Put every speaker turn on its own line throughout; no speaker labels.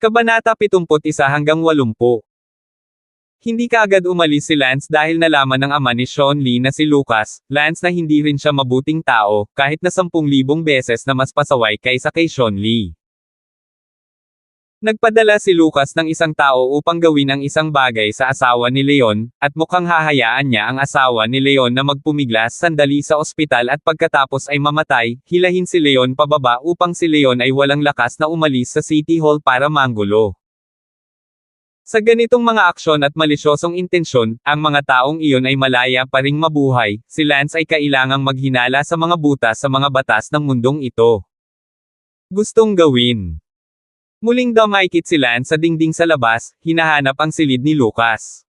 Kabanata 71-80. Hindi kaagad umalis si Lance dahil nalaman ng ama ni Sean Lee na si Lucas, Lance na hindi rin siya mabuting tao, kahit na 10,000 beses na mas pasaway kaysa kay Sean Lee. Nagpadala si Lucas ng isang tao upang gawin ang isang bagay sa asawa ni Leon, at mukhang hahayaan niya ang asawa ni Leon na magpumiglas sandali sa ospital at pagkatapos ay mamatay, hilahin si Leon pababa upang si Leon ay walang lakas na umalis sa City Hall para manggulo. Sa ganitong mga aksyon at malisyosong intensyon, ang mga taong iyon ay malaya pa ring mabuhay, si Lance ay kailangang maghinala sa mga butas sa mga batas ng mundong ito. Gustong gawin. Muling dumaikit si Lance sa dingding sa labas, hinahanap ang silid ni Lucas.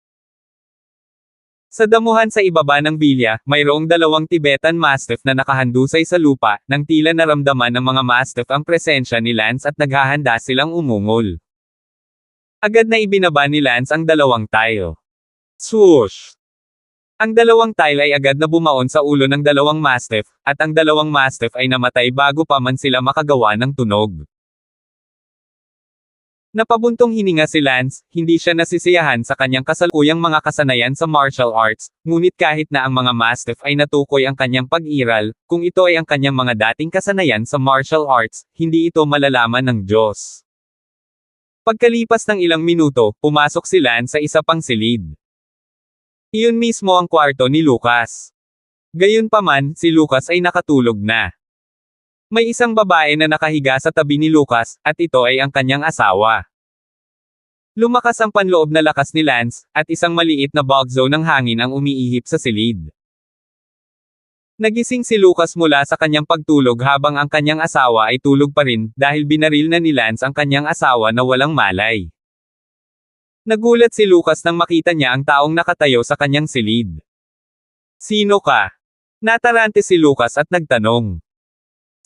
Sa damuhan sa ibaba ng bilya, mayroong 2 Tibetan Mastiff na nakahandusay sa lupa, nang tila naramdaman ng mga Mastiff ang presensya ni Lance at naghahanda silang umungol. Agad na ibinaba ni Lance ang 2 tile. Swoosh! Ang 2 tile ay agad na bumaon sa ulo ng 2 Mastiff, at ang 2 Mastiff ay namatay bago pa man sila makagawa ng tunog. Napabuntong hininga si Lance, hindi siya nasisiyahan sa kanyang kasalukuyang mga kasanayan sa martial arts, ngunit kahit na ang mga Mastiff ay natukoy ang kanyang pag-iral, kung ito ay ang kanyang mga dating kasanayan sa martial arts, hindi ito malalaman ng Diyos. Pagkalipas ng ilang minuto, pumasok si Lance sa isa pang silid. Iyon mismo ang kwarto ni Lucas. Gayunpaman, si Lucas ay nakatulog na. May isang babae na nakahiga sa tabi ni Lucas, at ito ay ang kanyang asawa. Lumakas ang panloob na lakas ni Lance, at isang maliit na bugzo ng hangin ang umiihip sa silid. Nagising si Lucas mula sa kanyang pagtulog habang ang kanyang asawa ay tulog pa rin, dahil binaril na ni Lance ang kanyang asawa na walang malay. Nagulat si Lucas nang makita niya ang taong nakatayo sa kanyang silid. "Sino ka?" Natarante si Lucas at nagtanong.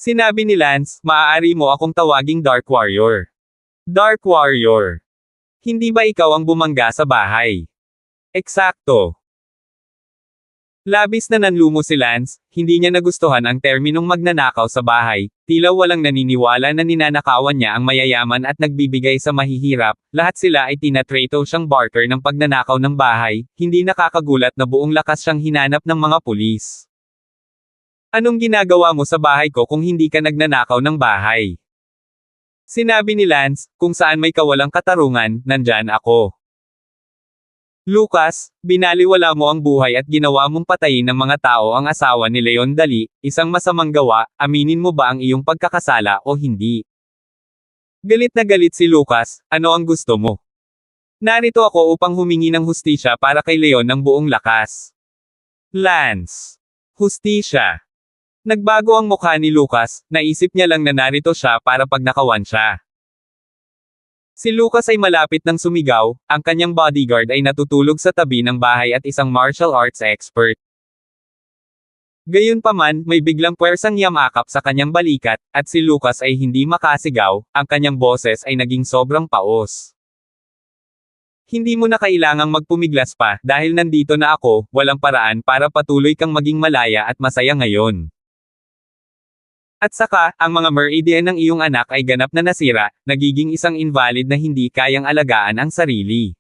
Sinabi ni Lance, "Maaari mo akong tawaging Dark Warrior." "Dark Warrior? Hindi ba ikaw ang bumangga sa bahay?" "Eksakto." Labis na nanlumo si Lance, hindi niya nagustuhan ang terminong magnanakaw sa bahay, tila walang naniniwala na ninanakawan niya ang mayayaman at nagbibigay sa mahihirap, lahat sila ay tinatrato siyang barter ng pagnanakaw ng bahay, hindi nakakagulat na buong lakas siyang hinanap ng mga pulis. "Anong ginagawa mo sa bahay ko kung hindi ka nagnanakaw ng bahay?" Sinabi ni Lance, "Kung saan may kawalang katarungan, nandyan ako." "Lucas, binaliwala mo ang buhay at ginawa mong patayin ng mga tao ang asawa ni Leon Dali, isang masamang gawa, aminin mo ba ang iyong pagkakasala o hindi?" Galit na galit si Lucas, "Ano ang gusto mo? Narito ako upang humingi ng hustisya para kay Leon ng buong lakas." "Lance, hustisya?" Nagbago ang mukha ni Lucas, naisip niya lang na narito siya para pagnakawan siya. Si Lucas ay malapit nang sumigaw, ang kanyang bodyguard ay natutulog sa tabi ng bahay at isang martial arts expert. Gayunpaman, may biglang puwersang yamakap sa kanyang balikat, at si Lucas ay hindi makasigaw, ang kanyang boses ay naging sobrang paos. "Hindi mo na kailangang magpumiglas pa, dahil nandito na ako, walang paraan para patuloy kang maging malaya at masaya ngayon. At saka, ang mga meridian ng iyong anak ay ganap na nasira, nagiging isang invalid na hindi kayang alagaan ang sarili.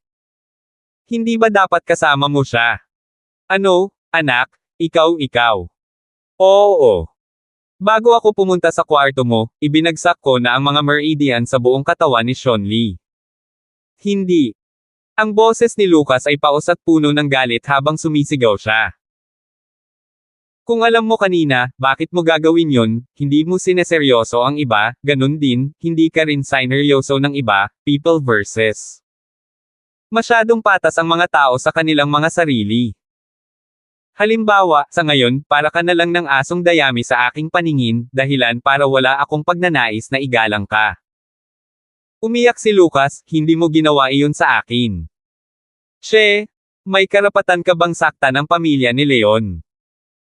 Hindi ba dapat kasama mo siya?" "Ano, anak? Ikaw? Oo. Bago ako pumunta sa kwarto mo, ibinagsak ko na ang mga meridian sa buong katawan ni Sean Lee." "Hindi." Ang boses ni Lucas ay paos at puno ng galit habang sumisigaw siya. "Kung alam mo kanina, bakit mo gagawin yon? Hindi mo sineseryoso ang iba, ganun din, hindi ka rin sineryoso ng iba, people versus. Masyadong patas ang mga tao sa kanilang mga sarili. Halimbawa, sa ngayon, para ka na lang ng asong dayami sa aking paningin, dahilan para wala akong pagnanais na igalang ka." Umiyak si Lucas, "Hindi mo ginawa iyon sa akin. She, may karapatan ka bang saktan ang pamilya ni Leon?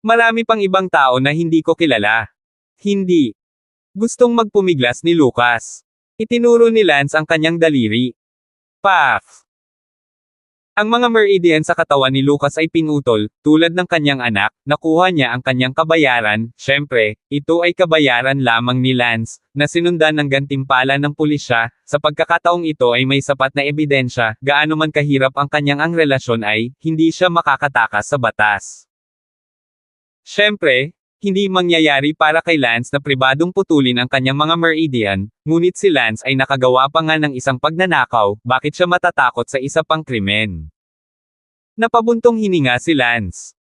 Marami pang ibang tao na hindi ko kilala." "Hindi." Gustong magpumiglas ni Lucas. Itinuro ni Lance ang kanyang daliri. Paf! Ang mga meridian sa katawan ni Lucas ay pinutol, tulad ng kanyang anak, nakuha niya ang kanyang kabayaran, syempre, ito ay kabayaran lamang ni Lance, na sinundan ng gantimpala ng pulisya, sa pagkakataong ito ay may sapat na ebidensya, gaano man kahirap ang kanyang relasyon ay, hindi siya makakatakas sa batas. Syempre, hindi mangyayari para kay Lance na pribadong putulin ang kanyang mga meridian, ngunit si Lance ay nakagawa pa nga ng isang pagnanakaw, bakit siya matatakot sa isa pang krimen? Napabuntong hininga si Lance.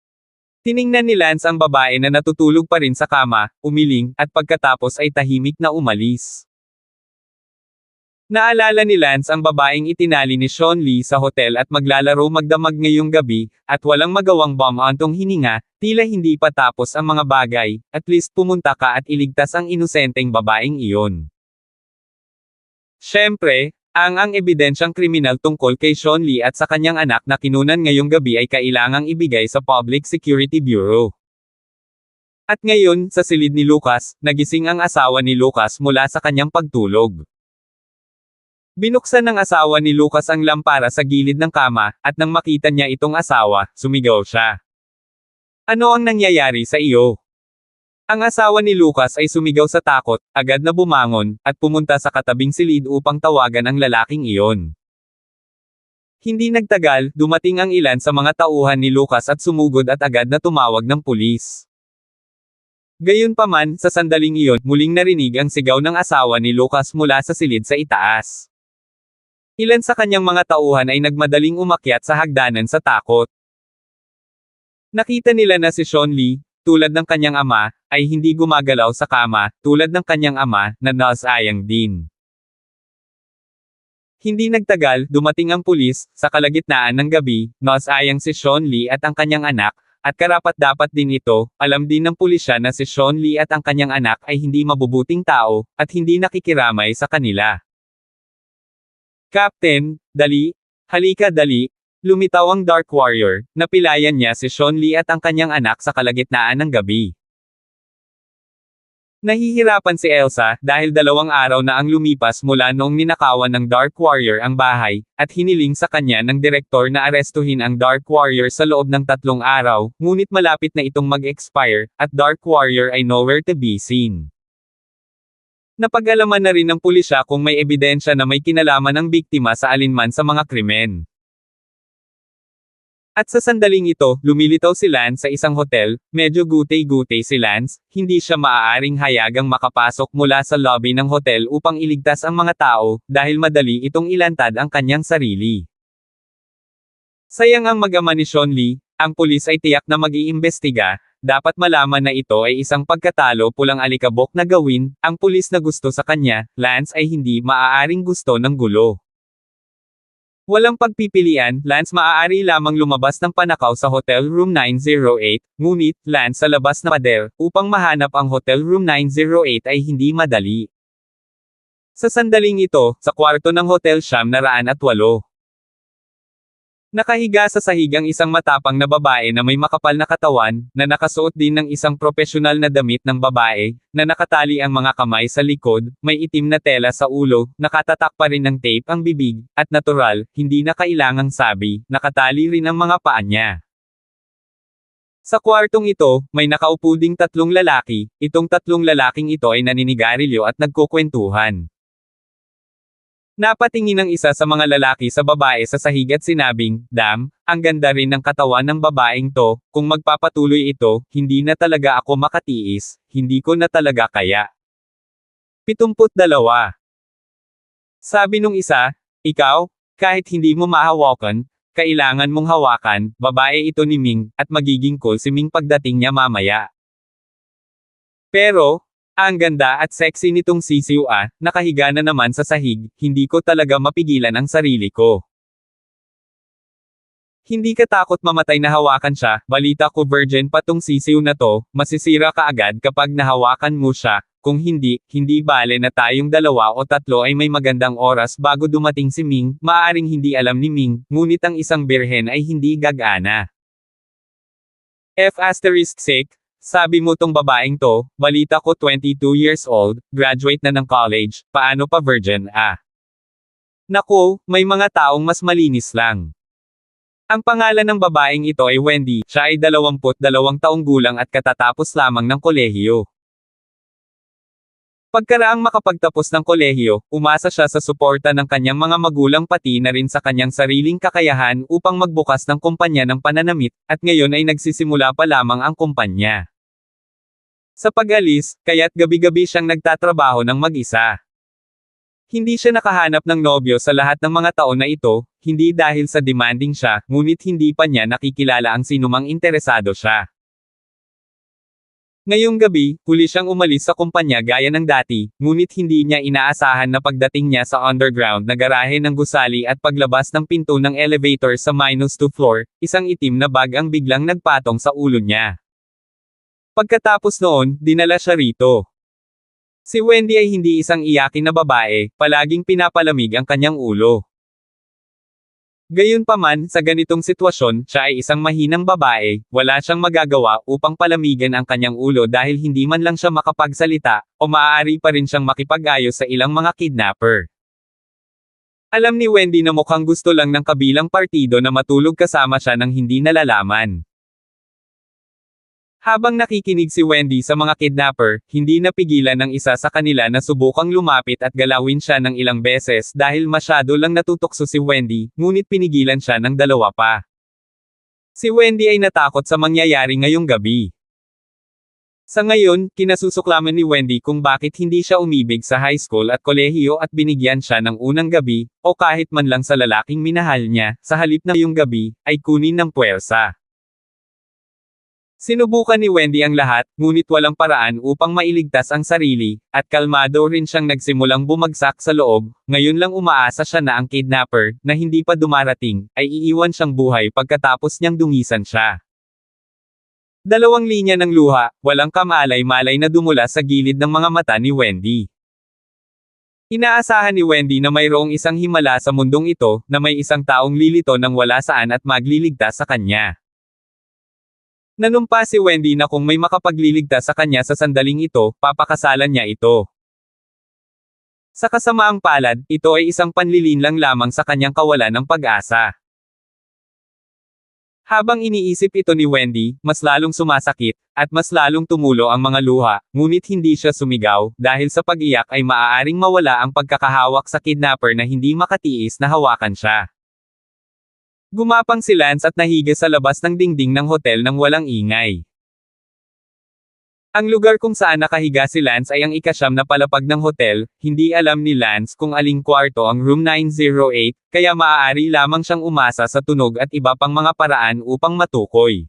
Tiningnan ni Lance ang babae na natutulog pa rin sa kama, umiling, at pagkatapos ay tahimik na umalis. Naalala ni Lance ang babaeng itinali ni Sean Lee sa hotel at maglalaro magdamag ngayong gabi, at walang magawang bumantong hininga, tila hindi pa tapos ang mga bagay, at least pumunta ka at iligtas ang inosenteng babaeng iyon. Syempre, ang ebidensyang kriminal tungkol kay Sean Lee at sa kanyang anak na kinunan ngayong gabi ay kailangang ibigay sa Public Security Bureau. At ngayon, sa silid ni Lucas, nagising ang asawa ni Lucas mula sa kanyang pagtulog. Binuksan ng asawa ni Lucas ang lampara sa gilid ng kama, at nang makita niya itong asawa, sumigaw siya. Ano ang nangyayari sa iyo? Ang asawa ni Lucas ay sumigaw sa takot, agad na bumangon, at pumunta sa katabing silid upang tawagan ang lalaking iyon. Hindi nagtagal, dumating ang ilan sa mga tauhan ni Lucas at sumugod at agad na tumawag ng pulis. Gayunpaman, sa sandaling iyon, muling narinig ang sigaw ng asawa ni Lucas mula sa silid sa itaas. Ilan sa kanyang mga tauhan ay nagmadaling umakyat sa hagdanan sa takot. Nakita nila na si Sean Lee, tulad ng kanyang ama, ay hindi gumagalaw sa kama, tulad ng kanyang ama, na nasaayang din. Hindi nagtagal, dumating ang pulis, sa kalagitnaan ng gabi, nasaayang si Sean Lee at ang kanyang anak, at karapat-dapat din ito, alam din ng pulisya na si Sean Lee at ang kanyang anak ay hindi mabubuting tao, at hindi nakikiramay sa kanila. Captain, dali, halika dali, lumitaw ang Dark Warrior, napilayan niya si Sean Lee at ang kanyang anak sa kalagitnaan ng gabi. Nahihirapan si Elsa, dahil 2 araw na ang lumipas mula noong ninakawan ng Dark Warrior ang bahay, at hiniling sa kanya ng direktor na arestuhin ang Dark Warrior sa loob ng 3 araw, ngunit malapit na itong mag-expire, at Dark Warrior ay nowhere to be seen. Napag-alaman na rin ng pulisya kung may ebidensya na may kinalaman ang biktima sa alinman sa mga krimen. At sa sandaling ito, lumilitaw si Lance sa isang hotel, medyo gutay-gutay si Lance, hindi siya maaaring hayagang makapasok mula sa lobby ng hotel upang iligtas ang mga tao, dahil madali itong ilantad ang kanyang sarili. Sayang ang mag-ama ni Sean Lee, ang pulis ay tiyak na mag-iimbestiga. Dapat malaman na ito ay isang pagkatalo pulang alikabok na gawin, ang pulis na gusto sa kanya, Lance ay hindi maaaring gusto ng gulo. Walang pagpipilian, Lance maaari lamang lumabas ng panakaw sa Hotel Room 908, ngunit, Lance sa labas na pader, upang mahanap ang Hotel Room 908 ay hindi madali. Sa sandaling ito, sa kwarto ng Hotel 908. Nakahiga sa sahig ang isang matapang na babae na may makapal na katawan, na nakasuot din ng isang propesyonal na damit ng babae, na nakatali ang mga kamay sa likod, may itim na tela sa ulo, nakatatak pa rin ng tape ang bibig, at natural, hindi na kailangang sabi, nakatali rin ang mga paa niya. Sa kwartong ito, may nakaupo ding 3 lalaki, itong 3 lalaking ito ay naninigarilyo at nagkukwentuhan. Napatingin ang isa sa mga lalaki sa babae sa sahig at sinabing, "Dam, ang ganda rin ng katawan ng babaeng to, kung magpapatuloy ito, hindi na talaga ako makatiis, hindi ko na talaga kaya." 72. Sabi nung isa, "Ikaw, kahit hindi mo mahawakan, kailangan mong hawakan, babae ito ni Ming, at magiging cool si Ming pagdating niya mamaya. Pero, ang ganda at sexy nitong sisiw nakahiga na naman sa sahig, hindi ko talaga mapigilan ang sarili ko. Hindi ka takot mamatay na hawakan siya, balita ko virgin pa tong sisiw na to, masisira ka agad kapag nahawakan mo siya, kung hindi, hindi bale na tayong 2 o 3 ay may magandang oras bago dumating si Ming, maaring hindi alam ni Ming, ngunit ang isang birhen ay hindi gagana. F***, sabi mo tong babaeng to, balita ko 22 years old, graduate na ng college, paano pa virgin Naku, may mga taong mas malinis lang. Ang pangalan ng babaeng ito ay Wendy, siya ay 22 taong gulang at katatapos lamang ng kolehiyo. Pagkaraang makapagtapos ng kolehiyo, umasa siya sa suporta ng kanyang mga magulang pati na rin sa kanyang sariling kakayahan upang magbukas ng kumpanya ng pananamit, at ngayon ay nagsisimula pa lamang ang kumpanya. Sa pag-alis, kaya't gabi-gabi siyang nagtatrabaho ng mag-isa. Hindi siya nakahanap ng nobyo sa lahat ng mga taon na ito, hindi dahil sa demanding siya, ngunit hindi pa niya nakikilala ang sinumang interesado siya. Ngayong gabi, huli siyang umalis sa kumpanya gaya ng dati, ngunit hindi niya inaasahan na pagdating niya sa underground na garahe ng gusali at paglabas ng pinto ng elevator sa -2 floor, isang itim na bag ang biglang nagpatong sa ulo niya. Pagkatapos noon, dinala siya rito. Si Wendy ay hindi isang iyakin na babae, palaging pinapalamig ang kanyang ulo. Gayunpaman, sa ganitong sitwasyon, siya ay isang mahinang babae, wala siyang magagawa upang palamigan ang kanyang ulo dahil hindi man lang siya makapagsalita, o maaari pa rin siyang makipag-ayos sa ilang mga kidnapper. Alam ni Wendy na mukhang gusto lang ng kabilang partido na matulog kasama siya nang hindi nalalaman. Habang nakikinig si Wendy sa mga kidnapper, hindi napigilan ng isa sa kanila na subukang lumapit at galawin siya ng ilang beses dahil masyado lang natutokso si Wendy, ngunit pinigilan siya ng dalawa pa. Si Wendy ay natakot sa mangyayari ngayong gabi. Sa ngayon, kinasusuklaman ni Wendy kung bakit hindi siya umibig sa high school at kolehiyo at binigyan siya ng unang gabi, o kahit man lang sa lalaking minahal niya, sa halip na yung gabi, ay kunin ng puwersa. Sinubukan ni Wendy ang lahat, ngunit walang paraan upang mailigtas ang sarili, at kalmado rin siyang nagsimulang bumagsak sa loob, ngayon lang umaasa siya na ang kidnapper, na hindi pa dumarating, ay iiwan siyang buhay pagkatapos niyang dungisan siya. Dalawang linya ng luha, walang kamalay-malay na dumula sa gilid ng mga mata ni Wendy. Inaasahan ni Wendy na mayroong isang himala sa mundong ito, na may isang taong lilito ng wala saan at magliligtas sa kanya. Nanumpa si Wendy na kung may makapagliligtas sa kanya sa sandaling ito, papakasalan niya ito. Sa kasamaang palad, ito ay isang panlilinlang lamang sa kanyang kawalan ng pag-asa. Habang iniisip ito ni Wendy, mas lalong sumasakit, at mas lalong tumulo ang mga luha, ngunit hindi siya sumigaw, dahil sa pag-iyak ay maaaring mawala ang pagkakahawak sa kidnapper na hindi makatiis na hawakan siya. Gumapang si Lance at nahiga sa labas ng dingding ng hotel nang walang ingay. Ang lugar kung saan nakahiga si Lance ay ang ika-9 na palapag ng hotel, hindi alam ni Lance kung aling kwarto ang room 908, kaya maaari lamang siyang umasa sa tunog at iba pang mga paraan upang matukoy.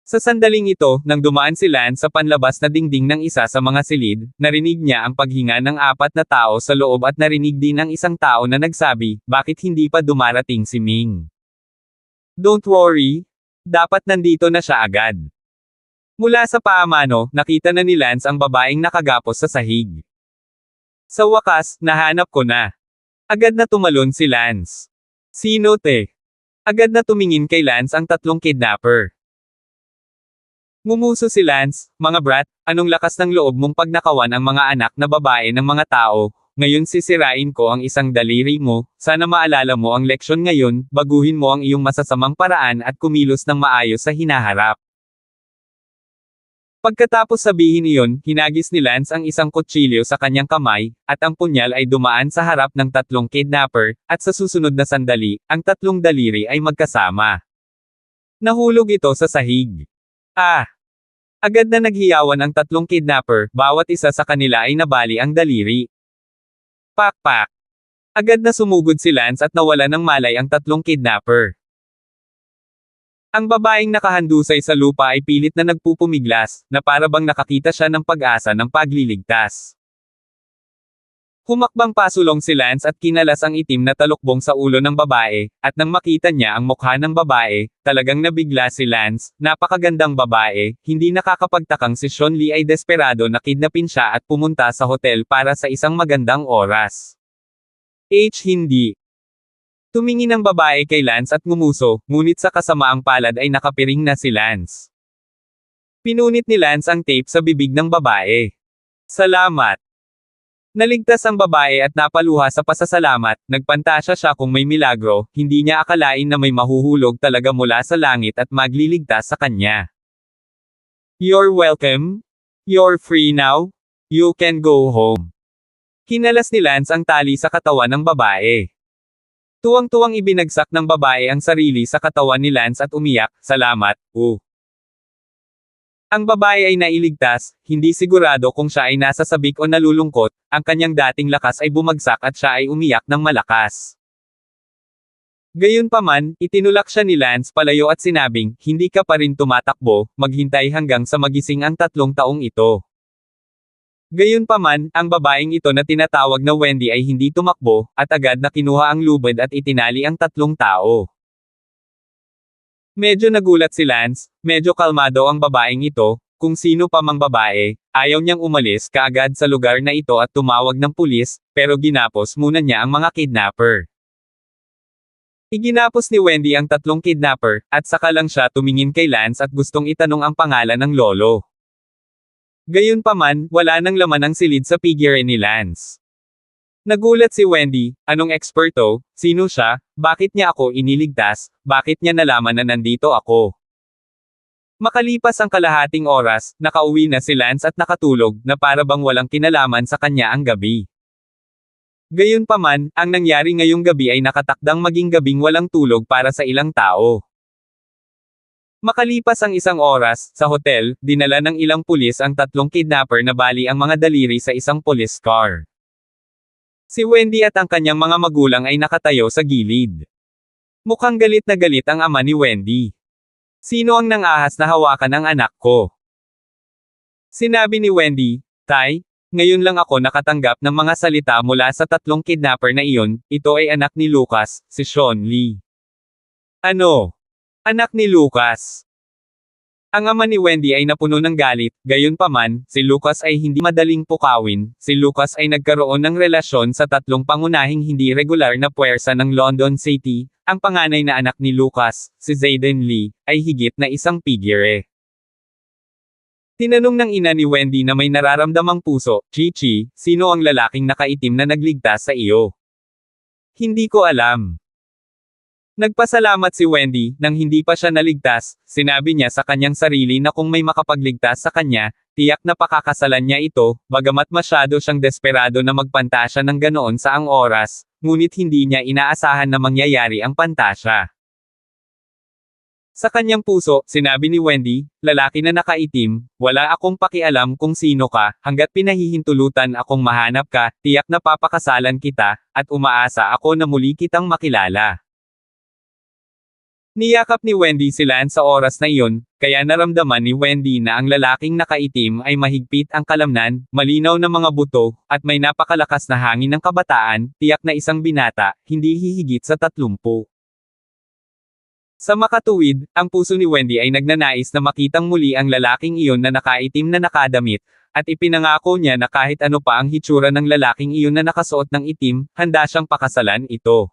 Sa sandaling ito, nang dumaan si Lance sa panlabas na dingding ng isa sa mga silid, narinig niya ang paghinga ng 4 na tao sa loob at narinig din ang isang tao na nagsabi, bakit hindi pa dumarating si Ming? Don't worry. Dapat nandito na siya agad. Mula sa paamano, nakita na ni Lance ang babaeng nakagapos sa sahig. Sa wakas, nahanap ko na. Agad na tumalon si Lance. Sino te? Agad na tumingin kay Lance ang tatlong kidnapper. Ngumuso si Lance, mga brat, anong lakas ng loob mong pagnakawan ang mga anak na babae ng mga tao, ngayon sisirain ko ang isang daliri mo, sana maalala mo ang leksyon ngayon, baguhin mo ang iyong masasamang paraan at kumilos ng maayos sa hinaharap. Pagkatapos sabihin iyon, hinagis ni Lance ang isang kutsilyo sa kanyang kamay, at ang punyal ay dumaan sa harap ng tatlong kidnapper, at sa susunod na sandali, ang tatlong daliri ay magkasama. Nahulog ito sa sahig. Agad na naghiyawan ang tatlong kidnapper, bawat isa sa kanila ay nabali ang daliri. Pak! Agad na sumugod si Lance at nawala ng malay ang tatlong kidnapper. Ang babaeng nakahandusay sa lupa ay pilit na nagpupumiglas, na para bang nakakita siya ng pag-asa ng pagliligtas. Humakbang pasulong si Lance at kinalas ang itim na talukbong sa ulo ng babae, at nang makita niya ang mukha ng babae, talagang nabigla si Lance, napakagandang babae, hindi nakakapagtakang si Sean Lee ay desperado na kidnapin siya at pumunta sa hotel para sa isang magandang oras. Hindi. Tumingin ang babae kay Lance at ngumuso, ngunit sa kasamaang palad ay nakapiring na si Lance. Pinunit ni Lance ang tape sa bibig ng babae. Salamat. Naligtas ang babae at napaluha sa pasasalamat, nagpantasya siya kung may milagro, hindi niya akalain na may mahuhulog talaga mula sa langit at magliligtas sa kanya. You're welcome. You're free now. You can go home. Kinalas ni Lance ang tali sa katawan ng babae. Tuwang-tuwang ibinagsak ng babae ang sarili sa katawan ni Lance at umiyak, salamat, Ang babae ay nailigtas, hindi sigurado kung siya ay nasa sabik o nalulungkot, ang kanyang dating lakas ay bumagsak at siya ay umiyak ng malakas. Gayunpaman, itinulak siya ni Lance palayo at sinabing, hindi ka pa rin tumatakbo, maghintay hanggang sa magising ang 3 taong ito. Gayunpaman, ang babaeng ito na tinatawag na Wendy ay hindi tumakbo, at agad na kinuha ang lubid at itinali ang 3 tao. Medyo nagulat si Lance, medyo kalmado ang babaeng ito, kung sino pa mang babae, ayaw niyang umalis kaagad sa lugar na ito at tumawag ng pulis, pero ginapos muna niya ang mga kidnapper. Iginapos ni Wendy ang 3 kidnapper, at saka lang siya tumingin kay Lance at gustong itanong ang pangalan ng lolo. Gayunpaman, wala nang laman ang silid sa figure ni Lance. Nagulat si Wendy, anong eksperto, sino siya, bakit niya ako iniligtas, bakit niya nalaman na nandito ako. Makalipas ang kalahating oras, nakauwi na si Lance at nakatulog, na para bang walang kinalaman sa kanya ang gabi. Gayunpaman, ang nangyari ngayong gabi ay nakatakdang maging gabing walang tulog para sa ilang tao. Makalipas ang 1 oras, sa hotel, dinala ng ilang pulis ang 3 kidnapper na bali ang mga daliri sa isang police car. Si Wendy at ang kanyang mga magulang ay nakatayo sa gilid. Mukhang galit na galit ang ama ni Wendy. Sino ang nangahas na hawakan ang anak ko? Sinabi ni Wendy, Tay, ngayon lang ako nakatanggap ng mga salita mula sa 3 kidnapper na iyon, ito ay anak ni Lucas, si Sean Lee. Ano? Anak ni Lucas. Ang ama ni Wendy ay napuno ng galit, gayunpaman, si Lucas ay hindi madaling pukawin, si Lucas ay nagkaroon ng relasyon sa 3 pangunahing hindi regular na puwersa ng London City, ang panganay na anak ni Lucas, si Zayden Lee, ay higit na isang figure. Tinanong ng ina ni Wendy na may nararamdamang puso, Chichi, sino ang lalaking nakaitim na nagligtas sa iyo? Hindi ko alam. Nagpasalamat si Wendy, nang hindi pa siya naligtas, sinabi niya sa kanyang sarili na kung may makapagligtas sa kanya, tiyak na pakakasalan niya ito, bagamat masyado siyang desperado na magpantasya ng ganoon sa ang oras, ngunit hindi niya inaasahan na mangyayari ang pantasya. Sa kanyang puso, sinabi ni Wendy, lalaki na nakaitim, wala akong pakialam kung sino ka, hanggat pinahihintulutan akong mahanap ka, tiyak na papakasalan kita, at umaasa ako na muli kitang makilala. Niyakap ni Wendy si Lance sa oras na iyon, kaya naramdaman ni Wendy na ang lalaking nakaitim ay mahigpit ang kalamnan, malinaw na mga buto, at may napakalakas na hangin ng kabataan, tiyak na isang binata, hindi hihigit sa 30. Sa makatuwid, ang puso ni Wendy ay nagnanais na makitang muli ang lalaking iyon na nakaitim na nakadamit, at ipinangako niya na kahit ano pa ang hitsura ng lalaking iyon na nakasuot ng itim, handa siyang pakasalan ito.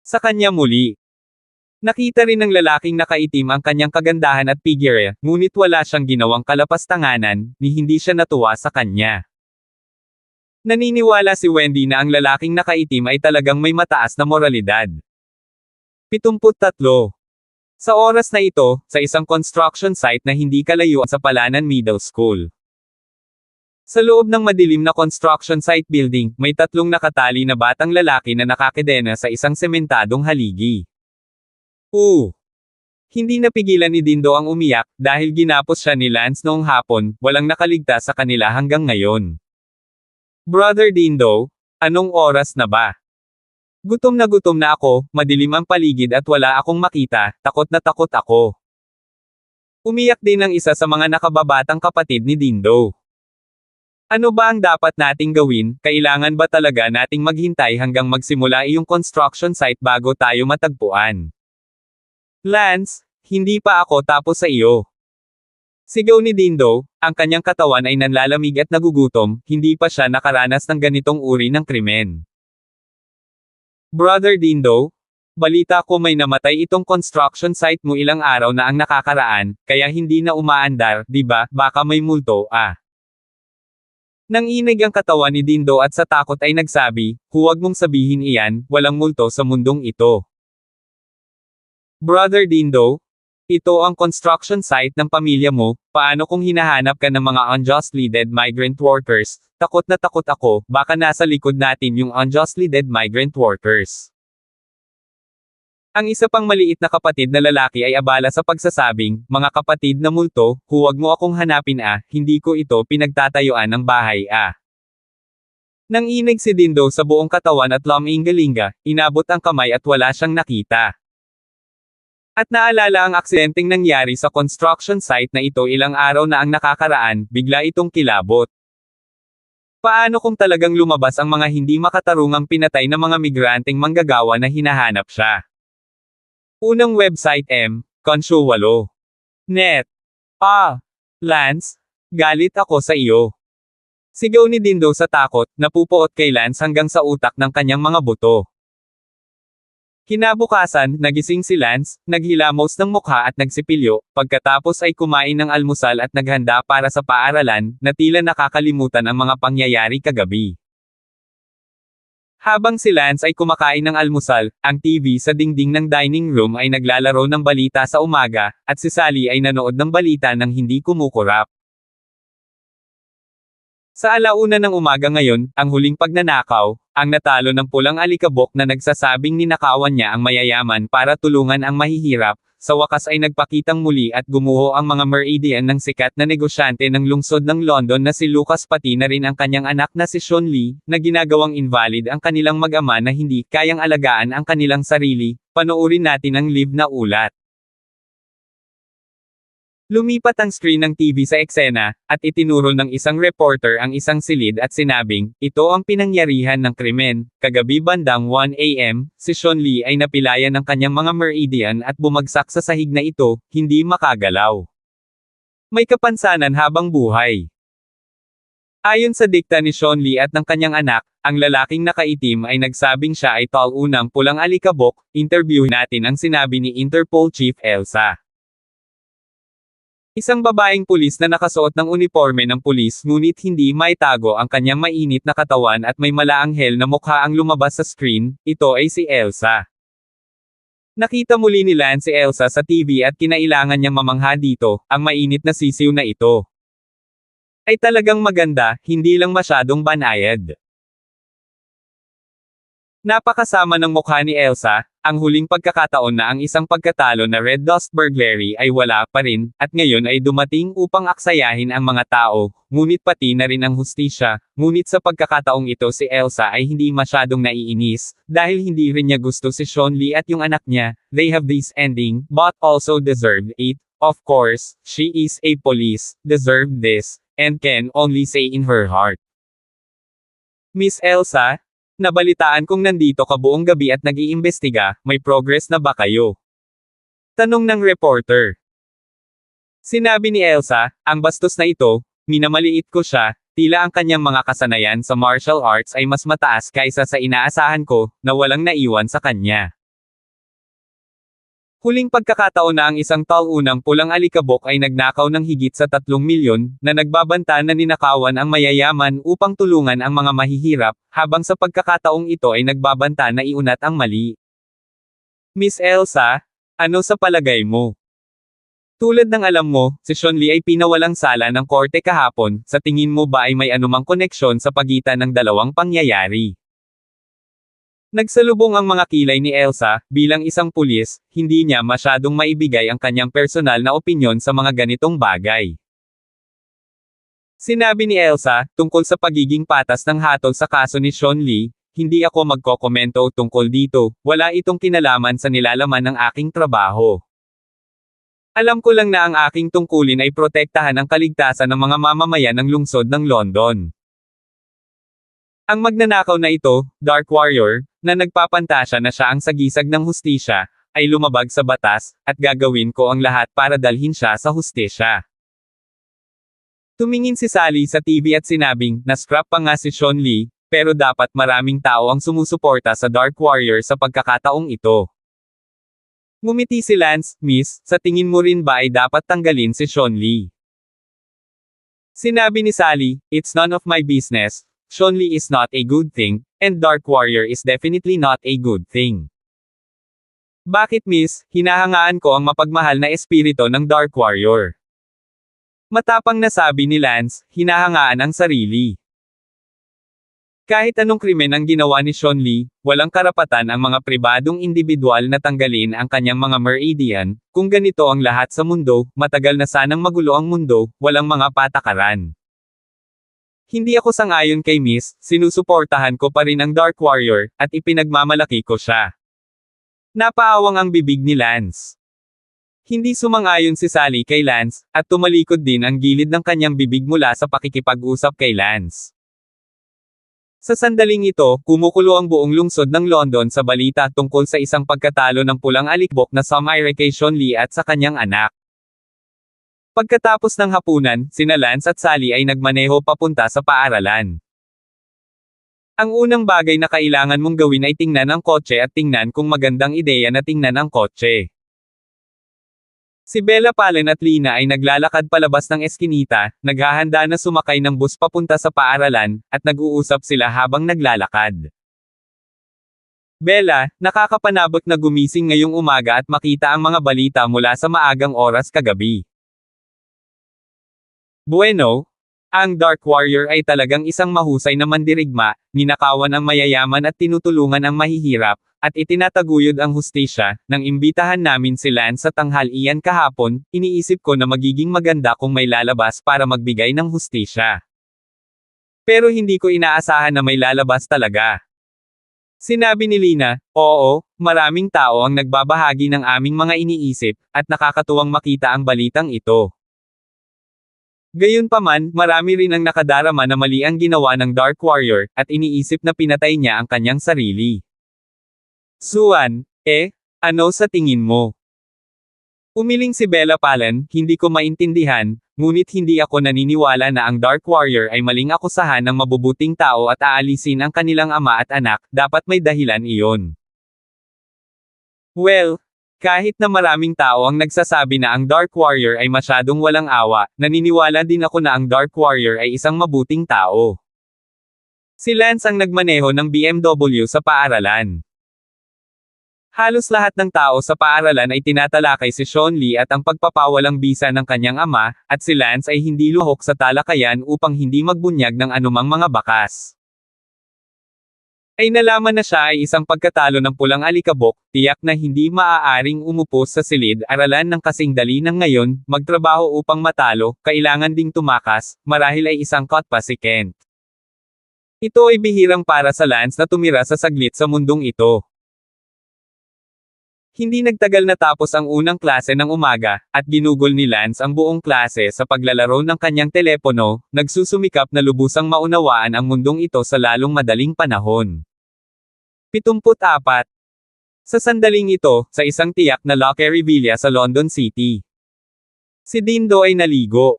Sa kanya muli. Nakita rin ng lalaking nakaitim ang kanyang kagandahan at figure, ngunit wala siyang ginawang kalapastanganan, ni hindi siya natuwa sa kanya. Naniniwala si Wendy na ang lalaking nakaitim ay talagang may mataas na moralidad. 73. Sa oras na ito, sa isang construction site na hindi kalayuan sa Palanan Middle School. Sa loob ng madilim na construction site building, may 3 nakatali na batang lalaki na nakakadena sa isang sementadong haligi. Hindi napigilan ni Dindo ang umiyak, dahil ginapos siya ni Lance noong hapon, walang nakaligtas sa kanila hanggang ngayon. Brother Dindo, anong oras na ba? Gutom na ako, madilim ang paligid at wala akong makita, takot na takot ako. Umiyak din ang isa sa mga nakababatang kapatid ni Dindo. Ano ba ang dapat nating gawin, kailangan ba talaga nating maghintay hanggang magsimula iyong construction site bago tayo matagpuan? Lance, hindi pa ako tapos sa iyo. Sigaw ni Dindo, ang kanyang katawan ay nanlalamig at nagugutom, hindi pa siya nakaranas ng ganitong uri ng krimen. Brother Dindo, balita ko may namatay itong construction site mo ilang araw na ang nakakaraan, kaya hindi na umaandar, di ba, baka may multo, Nanginig ang katawan ni Dindo at sa takot ay nagsabi, huwag mong sabihin iyan, walang multo sa mundong ito. Brother Dindo, ito ang construction site ng pamilya mo, paano kung hinahanap ka ng mga unjustly dead migrant workers? Takot na takot ako, baka nasa likod natin yung unjustly dead migrant workers. Ang isa pang maliit na kapatid na lalaki ay abala sa pagsasabing, mga kapatid na multo, huwag mo akong hanapin hindi ko ito pinagtatayuan ng bahay Nanginig si Dindo sa buong katawan at lumingalinga, inabot ang kamay at wala siyang nakita. At naalala ang aksidenteng nangyari sa construction site na ito ilang araw na ang nakakaraan, bigla itong kilabot. Paano kung talagang lumabas ang mga hindi makatarungang pinatay na mga migranteng manggagawa na hinahanap siya? Unang website Consyo 8. Net. Lance, galit ako sa iyo. Sigaw ni Dindo sa takot, napupuot kay Lance hanggang sa utak ng kanyang mga buto. Kinabukasan, nagising si Lance, naghilamos ng mukha at nagsipilyo, pagkatapos ay kumain ng almusal at naghanda para sa paaralan, na tila nakakalimutan ang mga pangyayari kagabi. Habang si Lance ay kumakain ng almusal, ang TV sa dingding ng dining room ay naglalaro ng balita sa umaga, at si Sally ay nanood ng balita nang hindi kumukurap. Sa alauna ng umaga ngayon, ang huling pagnanakaw, ang natalo ng pulang alikabok na nagsasabing ninakawan niya ang mayayaman para tulungan ang mahihirap, sa wakas ay nagpakitang muli at gumuho ang mga Meridian ng sikat na negosyante ng lungsod ng London na si Lucas pati na rin ang kanyang anak na si Sean Lee, na ginagawang invalid ang kanilang mag-ama na hindi kayang alagaan ang kanilang sarili. Panoorin natin ang live na ulat. Lumipat ang screen ng TV sa eksena, at itinuro ng isang reporter ang isang silid at sinabing, ito ang pinangyarihan ng krimen. Kagabi bandang 1 AM, si Sean Lee ay napilayan ng kanyang mga Meridian at bumagsak sa sahig na ito, hindi makagalaw. May kapansanan habang buhay. Ayon sa dikta ni Sean Lee at ng kanyang anak, ang lalaking nakaitim ay nagsabing siya ay unang pulang alikabok. Interview natin ang sinabi ni Interpol Chief Elsa. Isang babaeng pulis na nakasuot ng uniforme ng pulis ngunit hindi maitago ang kanyang mainit na katawan at may malaanghel na mukha ang lumabas sa screen, ito ay si Elsa. Nakita muli ni Lance si Elsa sa TV at kinailangan niyang mamangha dito, ang mainit na sisiw na ito ay talagang maganda, hindi lang masyadong banayad. Napakasama ng mukha ni Elsa, ang huling pagkakataon na ang isang pagkatalo na Red Dust Burglary ay wala pa rin, at ngayon ay dumating upang aksayahin ang mga tao, ngunit pati na rin ang hustisya, ngunit sa pagkakataong ito si Elsa ay hindi masyadong naiinis, dahil hindi rin niya gusto si Sean Lee at yung anak niya, they have this ending, but also deserved it, of course, she is a police, deserved this, and can only say in her heart. Miss Elsa, nabalitaan kong nandito ka buong gabi at nag-iimbestiga, may progress na ba kayo? Tanong ng reporter. Sinabi ni Elsa, ang bastos na ito, minamaliit ko siya, tila ang kanyang mga kasanayan sa martial arts ay mas mataas kaysa sa inaasahan ko, na walang naiwan sa kanya. Huling pagkakataon na ang isang unang pulang alikabok ay nagnakaw ng higit sa 3 milyon, na nagbabanta na ninakawan ang mayayaman upang tulungan ang mga mahihirap, habang sa pagkakataong ito ay nagbabanta na iunat ang mali. Miss Elsa, ano sa palagay mo? Tulad ng alam mo, si Sean Lee ay pinawalang sala ng korte kahapon, sa tingin mo ba ay may anumang koneksyon sa pagitan ng dalawang pangyayari? Nagsalubong ang mga kilay ni Elsa, bilang isang pulis, hindi niya masyadong maibigay ang kanyang personal na opinyon sa mga ganitong bagay. Sinabi ni Elsa, tungkol sa pagiging patas ng hatol sa kaso ni Sean Lee, hindi ako magkokomento tungkol dito, wala itong kinalaman sa nilalaman ng aking trabaho. Alam ko lang na ang aking tungkulin ay protektahan ang kaligtasan ng mga mamamayan ng lungsod ng London. Ang magnanakaw na ito, Dark Warrior, na nagpapantasya na siya ang sagisag ng hustisya, ay lumabag sa batas, at gagawin ko ang lahat para dalhin siya sa hustisya. Tumingin si Sally sa TV at sinabing, na-scrap pa nga si Sean Lee, pero dapat maraming tao ang sumusuporta sa Dark Warrior sa pagkakataong ito. Ngumiti si Lance, Miss, sa tingin mo rin ba ay dapat tanggalin si Sean Lee? Sinabi ni Sally, "It's none of my business. Seanli is not a good thing, and Dark Warrior is definitely not a good thing." Bakit miss, hinahangaan ko ang mapagmahal na espiritu ng Dark Warrior. Matapang na sabi ni Lance, hinahangaan ang sarili. Kahit anong krimen ang ginawa ni Seanli, walang karapatan ang mga pribadong individual na tanggalin ang kanyang mga meridian. Kung ganito ang lahat sa mundo, matagal na sanang magulo ang mundo, walang mga patakaran. Hindi ako sang-ayon kay Miss, sinusuportahan ko pa rin ang Dark Warrior, at ipinagmamalaki ko siya. Napaawang ang bibig ni Lance. Hindi sumang-ayon si Sally kay Lance, at tumalikod din ang gilid ng kanyang bibig mula sa pakikipag-usap kay Lance. Sa sandaling ito, kumukulo ang buong lungsod ng London sa balita tungkol sa isang pagkatalo ng pulang alikbok na sumire kay Seanli at sa kanyang anak. Pagkatapos ng hapunan, sina Lance at Sally ay nagmaneho papunta sa paaralan. Ang unang bagay na kailangan mong gawin ay tingnan ang kotse at tingnan kung magandang ideya na tingnan ang kotse. Si Bella Pallen at Lina ay naglalakad palabas ng eskinita, naghahanda na sumakay ng bus papunta sa paaralan, at nag-uusap sila habang naglalakad. Bella, nakakapanabot na gumising ngayong umaga at makita ang mga balita mula sa maagang oras kagabi. Bueno, ang Dark Warrior ay talagang isang mahusay na mandirigma, ninakawan ang mayayaman at tinutulungan ang mahihirap, at itinataguyod ang hustisya. Nang imbitahan namin si Lance sa tanghalian kahapon, iniisip ko na magiging maganda kung may lalabas para magbigay ng hustisya. Pero hindi ko inaasahan na may lalabas talaga. Sinabi ni Lina, "Oo, maraming tao ang nagbabahagi ng aming mga iniisip, at nakakatuwang makita ang balitang ito." Gayunpaman, marami rin ang nakadarama na mali ang ginawa ng Dark Warrior, at iniisip na pinatay niya ang kanyang sarili. Suan, ano sa tingin mo? Umiling si Bella Pallen, "Hindi ko maintindihan, ngunit hindi ako naniniwala na ang Dark Warrior ay maling akusahan ng mabubuting tao at aalisin ang kanilang ama at anak, dapat may dahilan iyon." Well, kahit na maraming tao ang nagsasabi na ang Dark Warrior ay masyadong walang awa, naniniwala din ako na ang Dark Warrior ay isang mabuting tao. Si Lance ang nagmaneho ng BMW sa paaralan. Halos lahat ng tao sa paaralan ay tinatalakay si Seanli at ang pagpapawalang bisa ng kanyang ama, at si Lance ay hindi luhok sa talakayan upang hindi magbunyag ng anumang mga bakas. Ay nalaman na siya ay isang pagkatalo ng pulang alikabok, tiyak na hindi maaaring umupo sa silid-aralan ng kasing dali ng ngayon, magtrabaho upang matalo, kailangan ding tumakas, marahil ay isang caught pa si Kent. Ito ay bihirang para sa Lance na tumira sa saglit sa mundong ito. Hindi nagtagal natapos ang unang klase ng umaga, at ginugol ni Lance ang buong klase sa paglalaro ng kanyang telepono, nagsusumikap na lubusang maunawaan ang mundong ito sa lalong madaling panahon. 74. Sa sandaling ito, sa isang tiyak na Lockery Villa sa London City. Si Dindo ay naligo.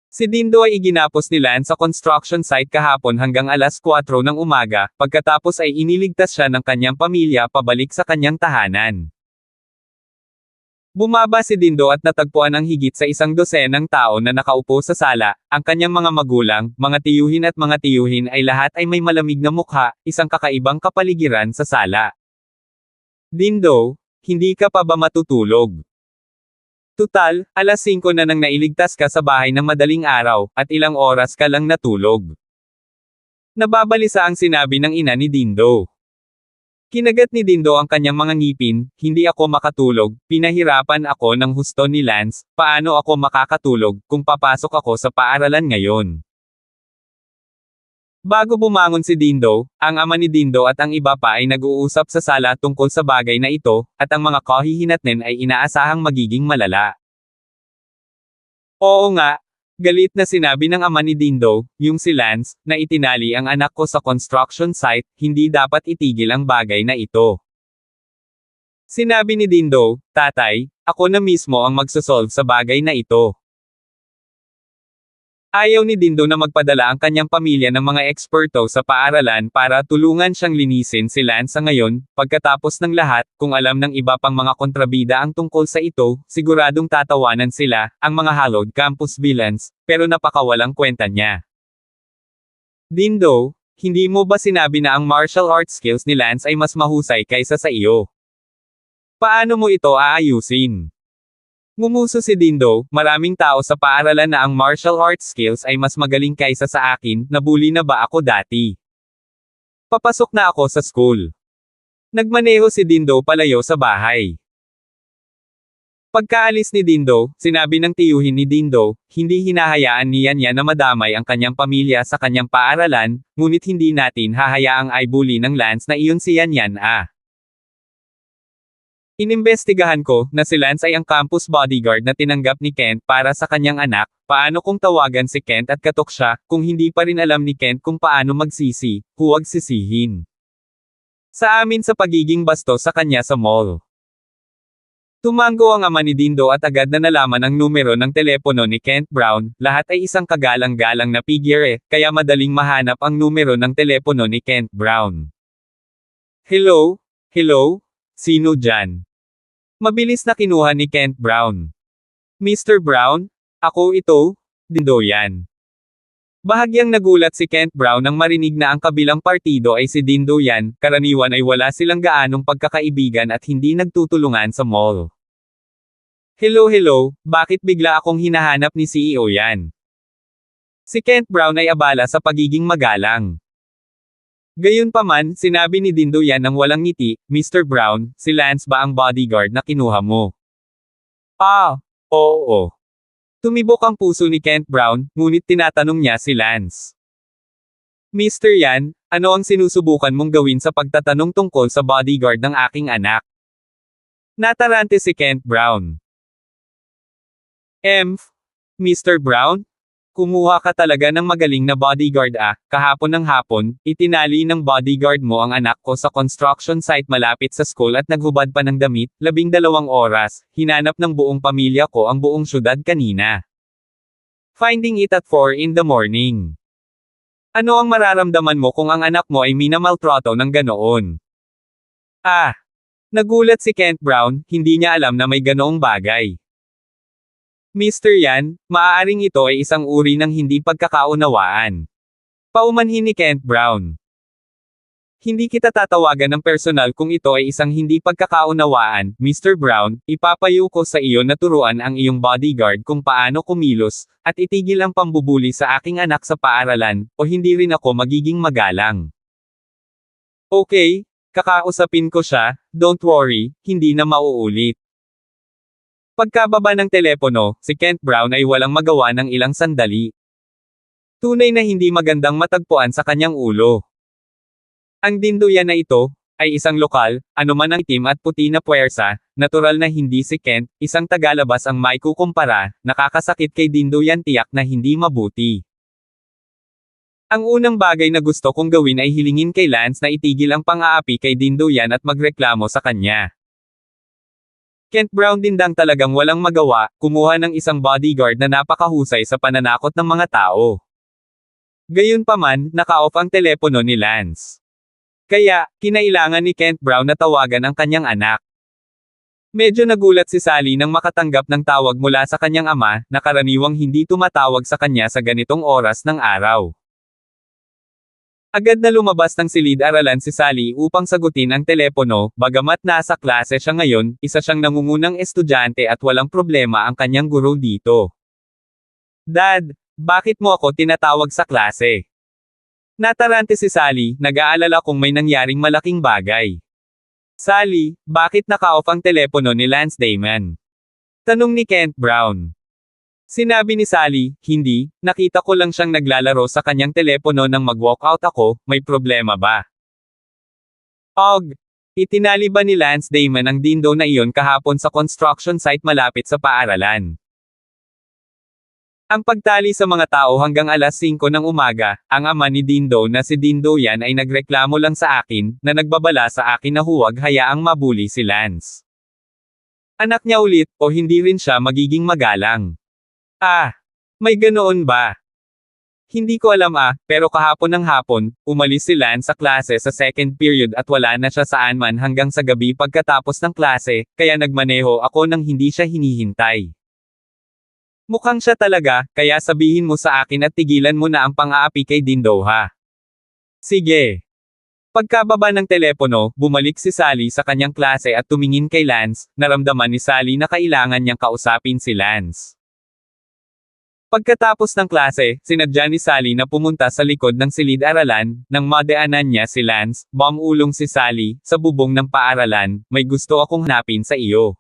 Si Dindo ay iginapos ni Lance sa construction site kahapon hanggang alas 4 ng umaga, pagkatapos ay iniligtas siya ng kanyang pamilya pabalik sa kanyang tahanan. Bumaba si Dindo at natagpuan ang higit sa 100 tao na nakaupo sa sala, ang kanyang mga magulang, mga tiyuhin at mga tiyuhin ay lahat ay may malamig na mukha, isang kakaibang kapaligiran sa sala. "Dindo, hindi ka pa ba matutulog? Tutal, alas 5 na nang nailigtas ka sa bahay ng madaling araw, at ilang oras ka lang natulog." Nababalisa ang sinabi ng ina ni Dindo. Kinagat ni Dindo ang kanyang mga ngipin, "Hindi ako makatulog, pinahirapan ako ng husto ni Lance, paano ako makakatulog, kung papasok ako sa paaralan ngayon?" Bago bumangon si Dindo, ang ama ni Dindo at ang iba pa ay nag-uusap sa sala tungkol sa bagay na ito, at ang mga kahihinatnin ay inaasahang magiging malala. "Oo nga," galit na sinabi ng ama ni Dindo, "yung si Lance, na itinali ang anak ko sa construction site, hindi dapat itigil ang bagay na ito." Sinabi ni Dindo, "Tatay, ako na mismo ang magsosolve sa bagay na ito." Ayaw ni Dindo na magpadala ang kanyang pamilya ng mga eksperto sa paaralan para tulungan siyang linisin si Lance sa ngayon. Pagkatapos ng lahat, kung alam ng iba pang mga kontrabida ang tungkol sa ito, siguradong tatawanan sila, ang mga hallowed campus villains, pero napakawalang kwenta niya. Dindo, hindi mo ba sinabi na ang martial arts skills ni Lance ay mas mahusay kaysa sa iyo? Paano mo ito aayusin? Ngumuso si Dindo, maraming tao sa paaralan na ang martial arts skills ay mas magaling kaysa sa akin, nabully na ba ako dati? Papasok na ako sa school. Nagmaneho si Dindo palayo sa bahay. Pagkaalis ni Dindo, sinabi ng tiyuhin ni Dindo, hindi hinahayaan niya na madamay ang kanyang pamilya sa kanyang paaralan, ngunit hindi natin hahayaang ay bully ng Lance na iyon si Yan. Inimbestigahan ko na si Lance ay ang campus bodyguard na tinanggap ni Kent para sa kanyang anak. Paano kung tawagan si Kent at katok siya, kung hindi pa rin alam ni Kent kung paano magsisi, huwag sisihin. Sa amin sa pagiging bastos sa kanya sa mall. Tumango ang ama ni Dindo at agad na nalaman ang numero ng telepono ni Kent Brown, lahat ay isang kagalang-galang na figure, kaya madaling mahanap ang numero ng telepono ni Kent Brown. Hello? Hello? Sino dyan? Mabilis na kinuha ni Kent Brown. Mr. Brown? Ako ito? Dindo yan. Bahagyang nagulat si Kent Brown nang marinig na ang kabilang partido ay si Dindo yan, karaniwan ay wala silang gaanong pagkakaibigan at hindi nagtutulungan sa mall. Hello, bakit bigla akong hinahanap ni CEO yan? Si Kent Brown ay abala sa pagiging magalang. Gayunpaman, sinabi ni Dindo yan ng walang ngiti, Mr. Brown, si Lance ba ang bodyguard na kinuha mo? Oo. Tumibok ang puso ni Kent Brown, ngunit tinatanong niya si Lance. Mr. Yan, ano ang sinusubukan mong gawin sa pagtatanong tungkol sa bodyguard ng aking anak? Natarante si Kent Brown. Mr. Brown? Kumuha ka talaga ng magaling na bodyguard kahapon ng hapon, itinali ng bodyguard mo ang anak ko sa construction site malapit sa school at naghubad pa ng damit, 12 oras, hinanap ng buong pamilya ko ang buong syudad kanina. Finding it at 4 in the morning. Ano ang mararamdaman mo kung ang anak mo ay minamaltrato ng ganoon? Nagulat si Kent Brown, hindi niya alam na may ganoong bagay. Mr. Yan, maaaring ito ay isang uri ng hindi pagkakaunawaan. Paumanhin ni Kent Brown. Hindi kita tatawagan ng personal kung ito ay isang hindi pagkakaunawaan, Mr. Brown, ipapayo ko sa iyo na turuan ang iyong bodyguard kung paano kumilos, at itigil ang pambubuli sa aking anak sa paaralan, o hindi rin ako magiging magalang. Okay, kakausapin ko siya, don't worry, hindi na mauulit. Pagkababa ng telepono, si Kent Brown ay walang magawa ng ilang sandali. Tunay na hindi magandang matagpuan sa kanyang ulo. Ang Dindo yan na ito, ay isang lokal, anuman ang itim at puti na puwersa, natural na hindi si Kent, isang tagalabas ang maikukumpara, nakakasakit kay Dindo yan tiyak na hindi mabuti. Ang unang bagay na gusto kong gawin ay hilingin kay Lance na itigil ang pang-aapi kay Dindo yan at magreklamo sa kanya. Kent Brown dindang talagang walang magawa, kumuha ng isang bodyguard na napakahusay sa pananakot ng mga tao. Gayunpaman, naka-off ang telepono ni Lance. Kaya, kinailangan ni Kent Brown na tawagan ang kanyang anak. Medyo nagulat si Sally nang makatanggap ng tawag mula sa kanyang ama, na karaniwang hindi tumatawag sa kanya sa ganitong oras ng araw. Agad na lumabas ng silid-aralan si Sally upang sagutin ang telepono, bagamat nasa klase siya ngayon, isa siyang nangungunang estudyante at walang problema ang kanyang guro dito. Dad, bakit mo ako tinatawag sa klase? Natarante si Sally, nag-aalala kung may nangyaring malaking bagay. Sally, bakit naka-off ang telepono ni Lance Damon? Tanong ni Kent Brown. Sinabi ni Sally, hindi, nakita ko lang siyang naglalaro sa kanyang telepono nang mag-walkout ako, may problema ba? Itinali ba ni Lance Damon ang Dindo na iyon kahapon sa construction site malapit sa paaralan? Ang pagtali sa mga tao hanggang alas 5 ng umaga, ang ama ni Dindo na si Dindo yan ay nagreklamo lang sa akin, na nagbabala sa akin na huwag hayaang mabuli si Lance. Anak niya ulit, o hindi rin siya magiging magalang. May ganoon ba? Hindi ko alam pero kahapon ng hapon, umalis si Lance sa klase sa second period at wala na siya saan man hanggang sa gabi pagkatapos ng klase, kaya nagmaneho ako nang hindi siya hinihintay. Mukhang siya talaga, kaya sabihin mo sa akin at tigilan mo na ang pang-aapi kay Dindo ha. Sige. Pagkababa ng telepono, bumalik si Sally sa kanyang klase at tumingin kay Lance, naramdaman ni Sally na kailangan niyang kausapin si Lance. Pagkatapos ng klase, sinadya ni Sally na pumunta sa likod ng silid-aralan, nang madaanan niya si Lance, umulong si Sally, sa bubong ng paaralan, may gusto akong hanapin sa iyo.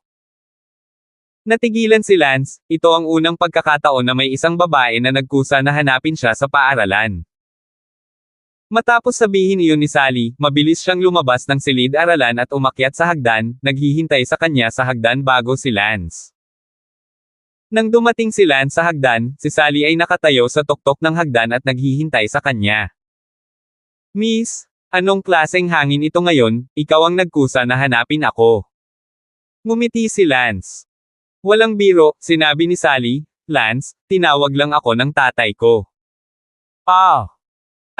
Natigilan si Lance, ito ang unang pagkakataon na may isang babae na nagkusa na hanapin siya sa paaralan. Matapos sabihin iyon ni Sally, mabilis siyang lumabas ng silid-aralan at umakyat sa hagdan, naghihintay sa kanya sa hagdan bago si Lance. Nang dumating si Lance sa hagdan, si Sally ay nakatayo sa tuktok ng hagdan at naghihintay sa kanya. Miss, anong klaseng hangin ito ngayon? Ikaw ang nagkusa na hanapin ako. Ngumiti si Lance. Walang biro, sinabi ni Sally. Lance, tinawag lang ako ng tatay ko.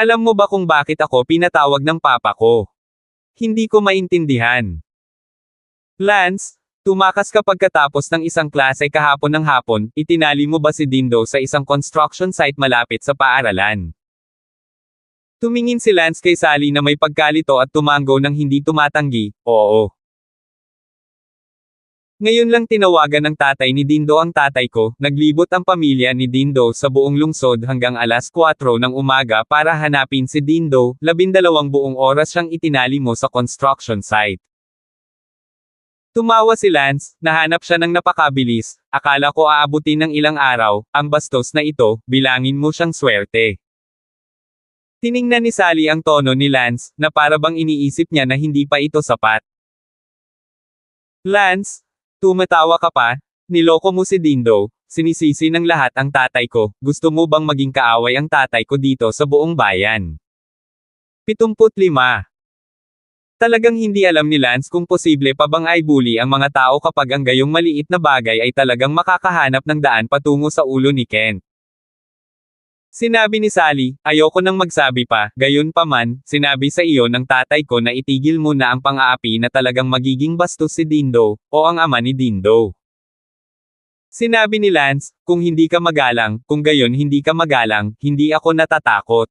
Alam mo ba kung bakit ako pinatawag ng papa ko? Hindi ko maintindihan. Lance, tumakas ka pagkatapos ng isang klase kahapon ng hapon, itinali mo ba si Dindo sa isang construction site malapit sa paaralan? Tumingin si Lance kay Sally na may pagkalito at tumango ng hindi tumatanggi, oo. Ngayon lang tinawagan ng tatay ni Dindo ang tatay ko, naglibot ang pamilya ni Dindo sa buong lungsod hanggang alas 4 ng umaga para hanapin si Dindo, 12 buong oras siyang itinali mo sa construction site. Tumawa si Lance, nahanap siya ng napakabilis, akala ko aabutin ng ilang araw, ang bastos na ito, bilangin mo siyang swerte. Tiningnan ni Sally ang tono ni Lance, na para bang iniisip niya na hindi pa ito sapat. Lance, tumatawa ka pa? Niloko mo si Dindo, sinisisi ng lahat ang tatay ko, gusto mo bang maging kaaway ang tatay ko dito sa buong bayan? 75. Talagang hindi alam ni Lance kung posible pa bang i-bully ang mga tao kapag ang gayong maliit na bagay ay talagang makakahanap ng daan patungo sa ulo ni Kent. Sinabi ni Sally, ayoko nang magsabi pa, gayon pa man, sinabi sa iyo ng tatay ko na itigil mo na ang pang-aapi na talagang magiging bastos si Dindo, o ang ama ni Dindo. Sinabi ni Lance, kung hindi ka magalang, kung gayon hindi ka magalang, hindi ako natatakot.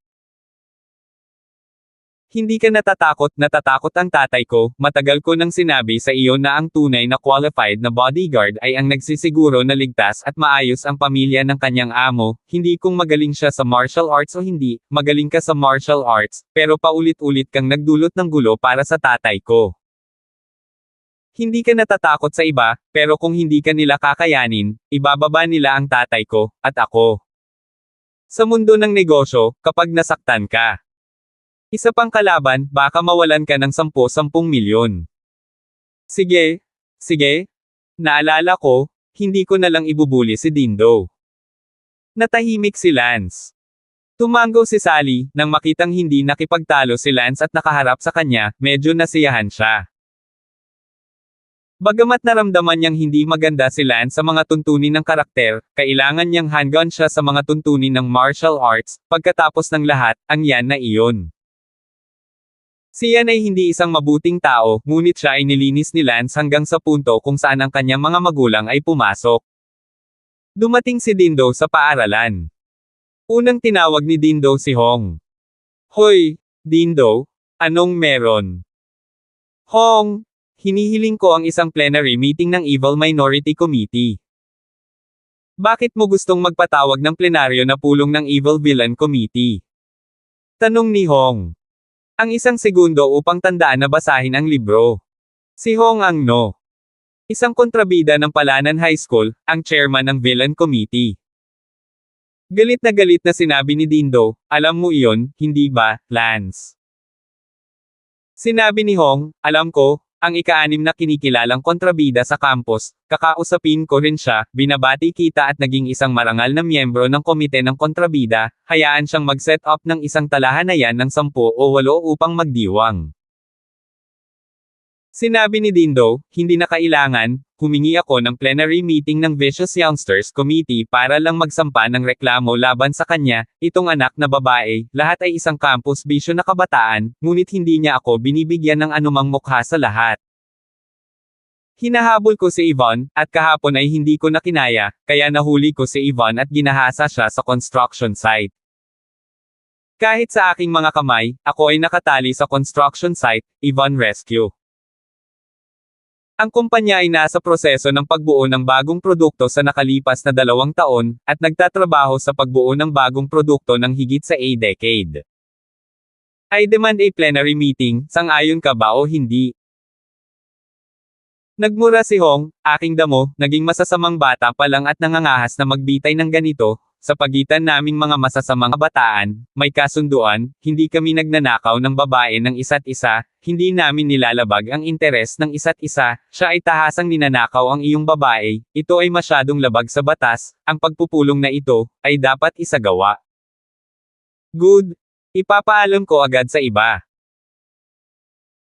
Hindi ka natatakot ang tatay ko, matagal ko nang sinabi sa iyo na ang tunay na qualified na bodyguard ay ang nagsisiguro na ligtas at maayos ang pamilya ng kanyang amo, hindi kung magaling siya sa martial arts o hindi, magaling ka sa martial arts, pero paulit-ulit kang nagdulot ng gulo para sa tatay ko. Hindi ka natatakot sa iba, pero kung hindi ka nila kakayanin, ibababa nila ang tatay ko, at ako. Sa mundo ng negosyo, kapag nasaktan ka, isa pang kalaban, baka mawalan ka ng 10 milyon. Sige. Naalala ko, hindi ko na lang ibubuli si Dindo. Natahimik si Lance. Tumango si Sally, nang makitang hindi nakipagtalo si Lance at nakaharap sa kanya, medyo nasiyahan siya. Bagamat naramdaman niyang hindi maganda si Lance sa mga tuntunin ng karakter, kailangan niyang handgun siya sa mga tuntunin ng martial arts, pagkatapos ng lahat, ang yan na iyon. Siya ay hindi isang mabuting tao, ngunit siya ay nilinis ni Lance hanggang sa punto kung saan ang kanyang mga magulang ay pumasok. Dumating si Dindo sa paaralan. Unang tinawag ni Dindo si Hong. Hoy, Dindo, anong meron? Hong, hinihiling ko ang isang plenary meeting ng Evil Minority Committee. Bakit mo gustong magpatawag ng plenaryo na pulong ng Evil Villain Committee? Tanong ni Hong. Ang isang segundo upang tandaan na basahin ang libro. Si Hong ang no. Isang kontrabida ng Palanan High School, ang chairman ng Villain Committee. Galit na sinabi ni Dindo, alam mo iyon, hindi ba, Lance? Sinabi ni Hong, alam ko, ang ika-6 na kinikilalang kontrabida sa campus, kakausapin ko rin siya, binabati kita at naging isang marangal na miyembro ng komite ng kontrabida, hayaan siyang mag-set up ng isang talahanayan ng 10 o 8 upang magdiwang. Sinabi ni Dindo, hindi na kailangan, humingi ako ng plenary meeting ng Vicious Youngsters Committee para lang magsampa ng reklamo laban sa kanya, itong anak na babae, lahat ay isang campus bisyo na kabataan, ngunit hindi niya ako binibigyan ng anumang mukha sa lahat. Hinahabol ko si Yvonne, at kahapon ay hindi ko na kinaya, kaya nahuli ko si Yvonne at ginahasa siya sa construction site. Kahit sa aking mga kamay, ako ay nakatali sa construction site, Yvonne Rescue. Ang kumpanya ay nasa proseso ng pagbuo ng bagong produkto sa nakalipas na 2 taon, at nagtatrabaho sa pagbuo ng bagong produkto ng higit sa decade. I demand a plenary meeting, sang-ayon ka ba o hindi? Nagmura si Hong, aking damo, naging masasamang bata pa lang at nangangahas na magbitay ng ganito, sa pagitan naming mga masasamang kabataan, may kasunduan, hindi kami nagnanakaw ng babae ng isa't isa, hindi namin nilalabag ang interes ng isa't isa, siya ay tahasang ninanakaw ang iyong babae, ito ay masyadong labag sa batas, ang pagpupulong na ito, ay dapat isagawa. Good. Ipapaalam ko agad sa iba.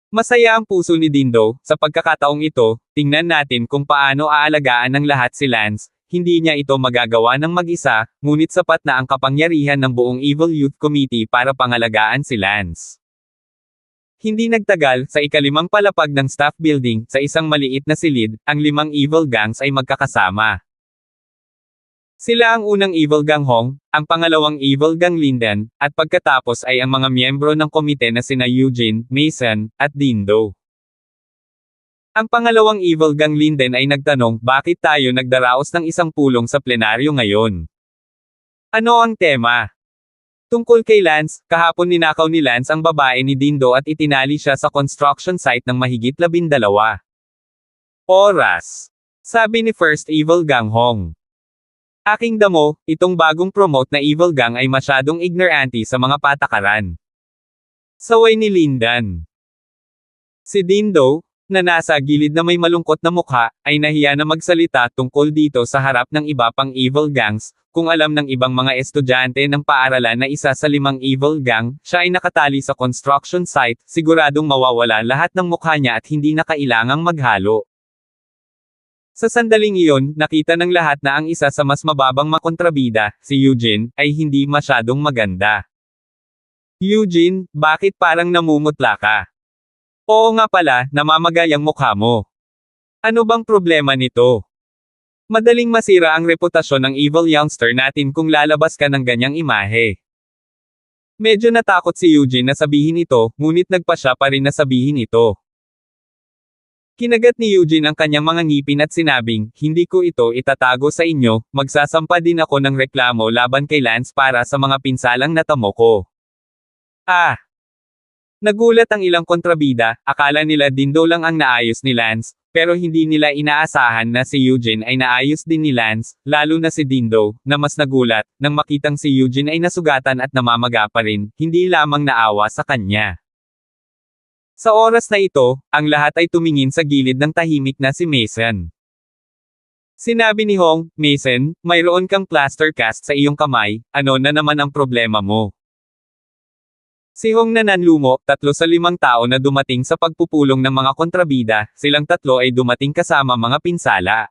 Masaya ang puso ni Dindo, sa pagkakataong ito, tingnan natin kung paano aalagaan ng lahat si Lance. Hindi niya ito magagawa ng mag-isa, ngunit sapat na ang kapangyarihan ng buong Evil Youth Committee para pangalagaan si Lance. Hindi nagtagal, sa ikalimang palapag ng staff building, sa isang maliit na silid, ang 5 evil gangs ay magkakasama. Sila ang unang evil gang Hong, ang pangalawang evil gang Linden, at pagkatapos ay ang mga miyembro ng komite na sina Eugene, Mason, at Dindo. Ang pangalawang evil gang Linden ay nagtanong, bakit tayo nagdaraos ng isang pulong sa plenaryo ngayon? Ano ang tema? Tungkol kay Lance, kahapon ninakaw ni Lance ang babae ni Dindo at itinali siya sa construction site ng mahigit 12 oras. Sabi ni First Evil Gang Hong. Aking damo, itong bagong promote na evil gang ay masyadong ignorante sa mga patakaran. Saway ni Lindan. Si Dindo, na nasa gilid na may malungkot na mukha, ay nahiya na magsalita tungkol dito sa harap ng iba pang evil gangs, kung alam ng ibang mga estudyante ng paaralan na isa sa 5 evil gang, siya ay nakatali sa construction site, siguradong mawawala lahat ng mukha niya at hindi na kailangang maghalo. Sa sandaling iyon, nakita ng lahat na ang isa sa mas mababang makontrabida, si Eugene, ay hindi masyadong maganda. Eugene, bakit parang namumutla ka? Oo nga pala, namamagay ang mukha mo. Ano bang problema nito? Madaling masira ang reputasyon ng evil youngster natin kung lalabas ka ng ganyang imahe. Medyo natakot si Eugene na sabihin ito, ngunit nagpa siya pa rin na sabihin ito. Kinagat ni Eugene ang kanyang mga ngipin at sinabing, hindi ko ito itatago sa inyo, magsasampa din ako ng reklamo laban kay Lance para sa mga pinsalang natamo ko. Nagulat ang ilang kontrabida, akala nila Dindo lang ang naayos ni Lance, pero hindi nila inaasahan na si Eugene ay naayos din ni Lance, lalo na si Dindo, na mas nagulat, nang makitang si Eugene ay nasugatan at namamaga pa rin, hindi lamang naawa sa kanya. Sa oras na ito, ang lahat ay tumingin sa gilid ng tahimik na si Mason. Sinabi ni Hong, Mason, mayroon kang plaster cast sa iyong kamay, ano na naman ang problema mo? Si Hong na nanlumo, 3 sa 5 tao na dumating sa pagpupulong ng mga kontrabida, silang 3 ay dumating kasama mga pinsala.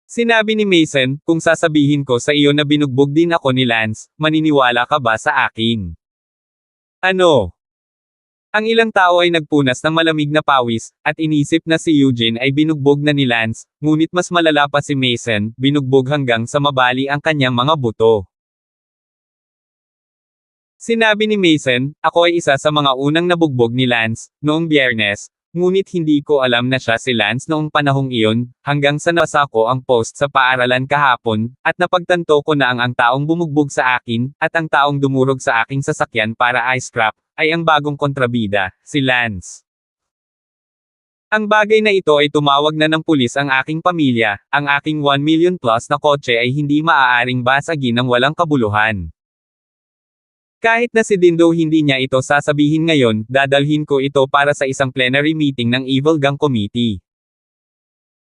Sinabi ni Mason, kung sasabihin ko sa iyo na binugbog din ako ni Lance, maniniwala ka ba sa akin? Ano? Ang ilang tao ay nagpunas ng malamig na pawis, at inisip na si Eugene ay binugbog na ni Lance, ngunit mas malala pa si Mason, binugbog hanggang sa mabali ang kanyang mga buto. Sinabi ni Mason, ako ay isa sa mga unang nabugbog ni Lance, noong Biyernes, ngunit hindi ko alam na siya si Lance noong panahong iyon, hanggang sa nabasa ko ang post sa paaralan kahapon, at napagtanto ko na ang taong bumugbog sa akin, at ang taong dumurog sa aking sasakyan para ice scrap, ay ang bagong kontrabida, si Lance. Ang bagay na ito ay tumawag na ng pulis ang aking pamilya, ang aking 1 million plus na kotse ay hindi maaaring basagin ng walang kabuluhan. Kahit na si Dindo hindi niya ito sasabihin ngayon, dadalhin ko ito para sa isang plenary meeting ng Evil Gang Committee.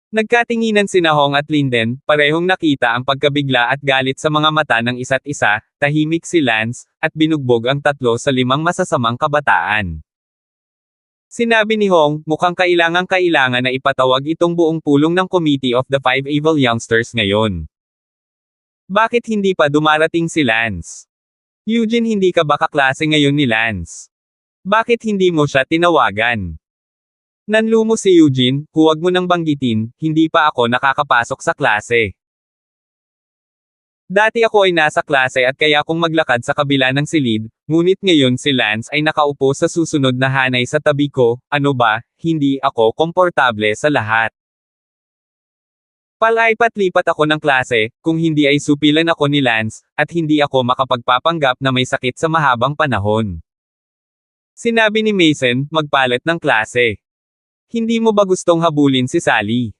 Nagkatinginan sina Hong at Linden, parehong nakita ang pagkabigla at galit sa mga mata ng isa't isa, tahimik si Lance, at binugbog ang 3 sa 5 masasamang kabataan. Sinabi ni Hong, mukhang kailangan na ipatawag itong buong pulong ng Committee of the Five Evil Youngsters ngayon. Bakit hindi pa dumarating si Lance? Eugene, hindi ka ba kaklase ngayon ni Lance? Bakit hindi mo siya tinawagan? Nanlumo si Eugene, huwag mo nang banggitin, hindi pa ako nakakapasok sa klase. Dati ako ay nasa klase at kaya kong maglakad sa kabila ng silid, ngunit ngayon si Lance ay nakaupo sa susunod na hanay sa tabi ko, ano ba, hindi ako komportable sa lahat. Palaipat-lipat ako ng klase, kung hindi ay supilan ako ni Lance, at hindi ako makapagpapanggap na may sakit sa mahabang panahon. Sinabi ni Mason, magpalit ng klase. Hindi mo ba gustong habulin si Sally?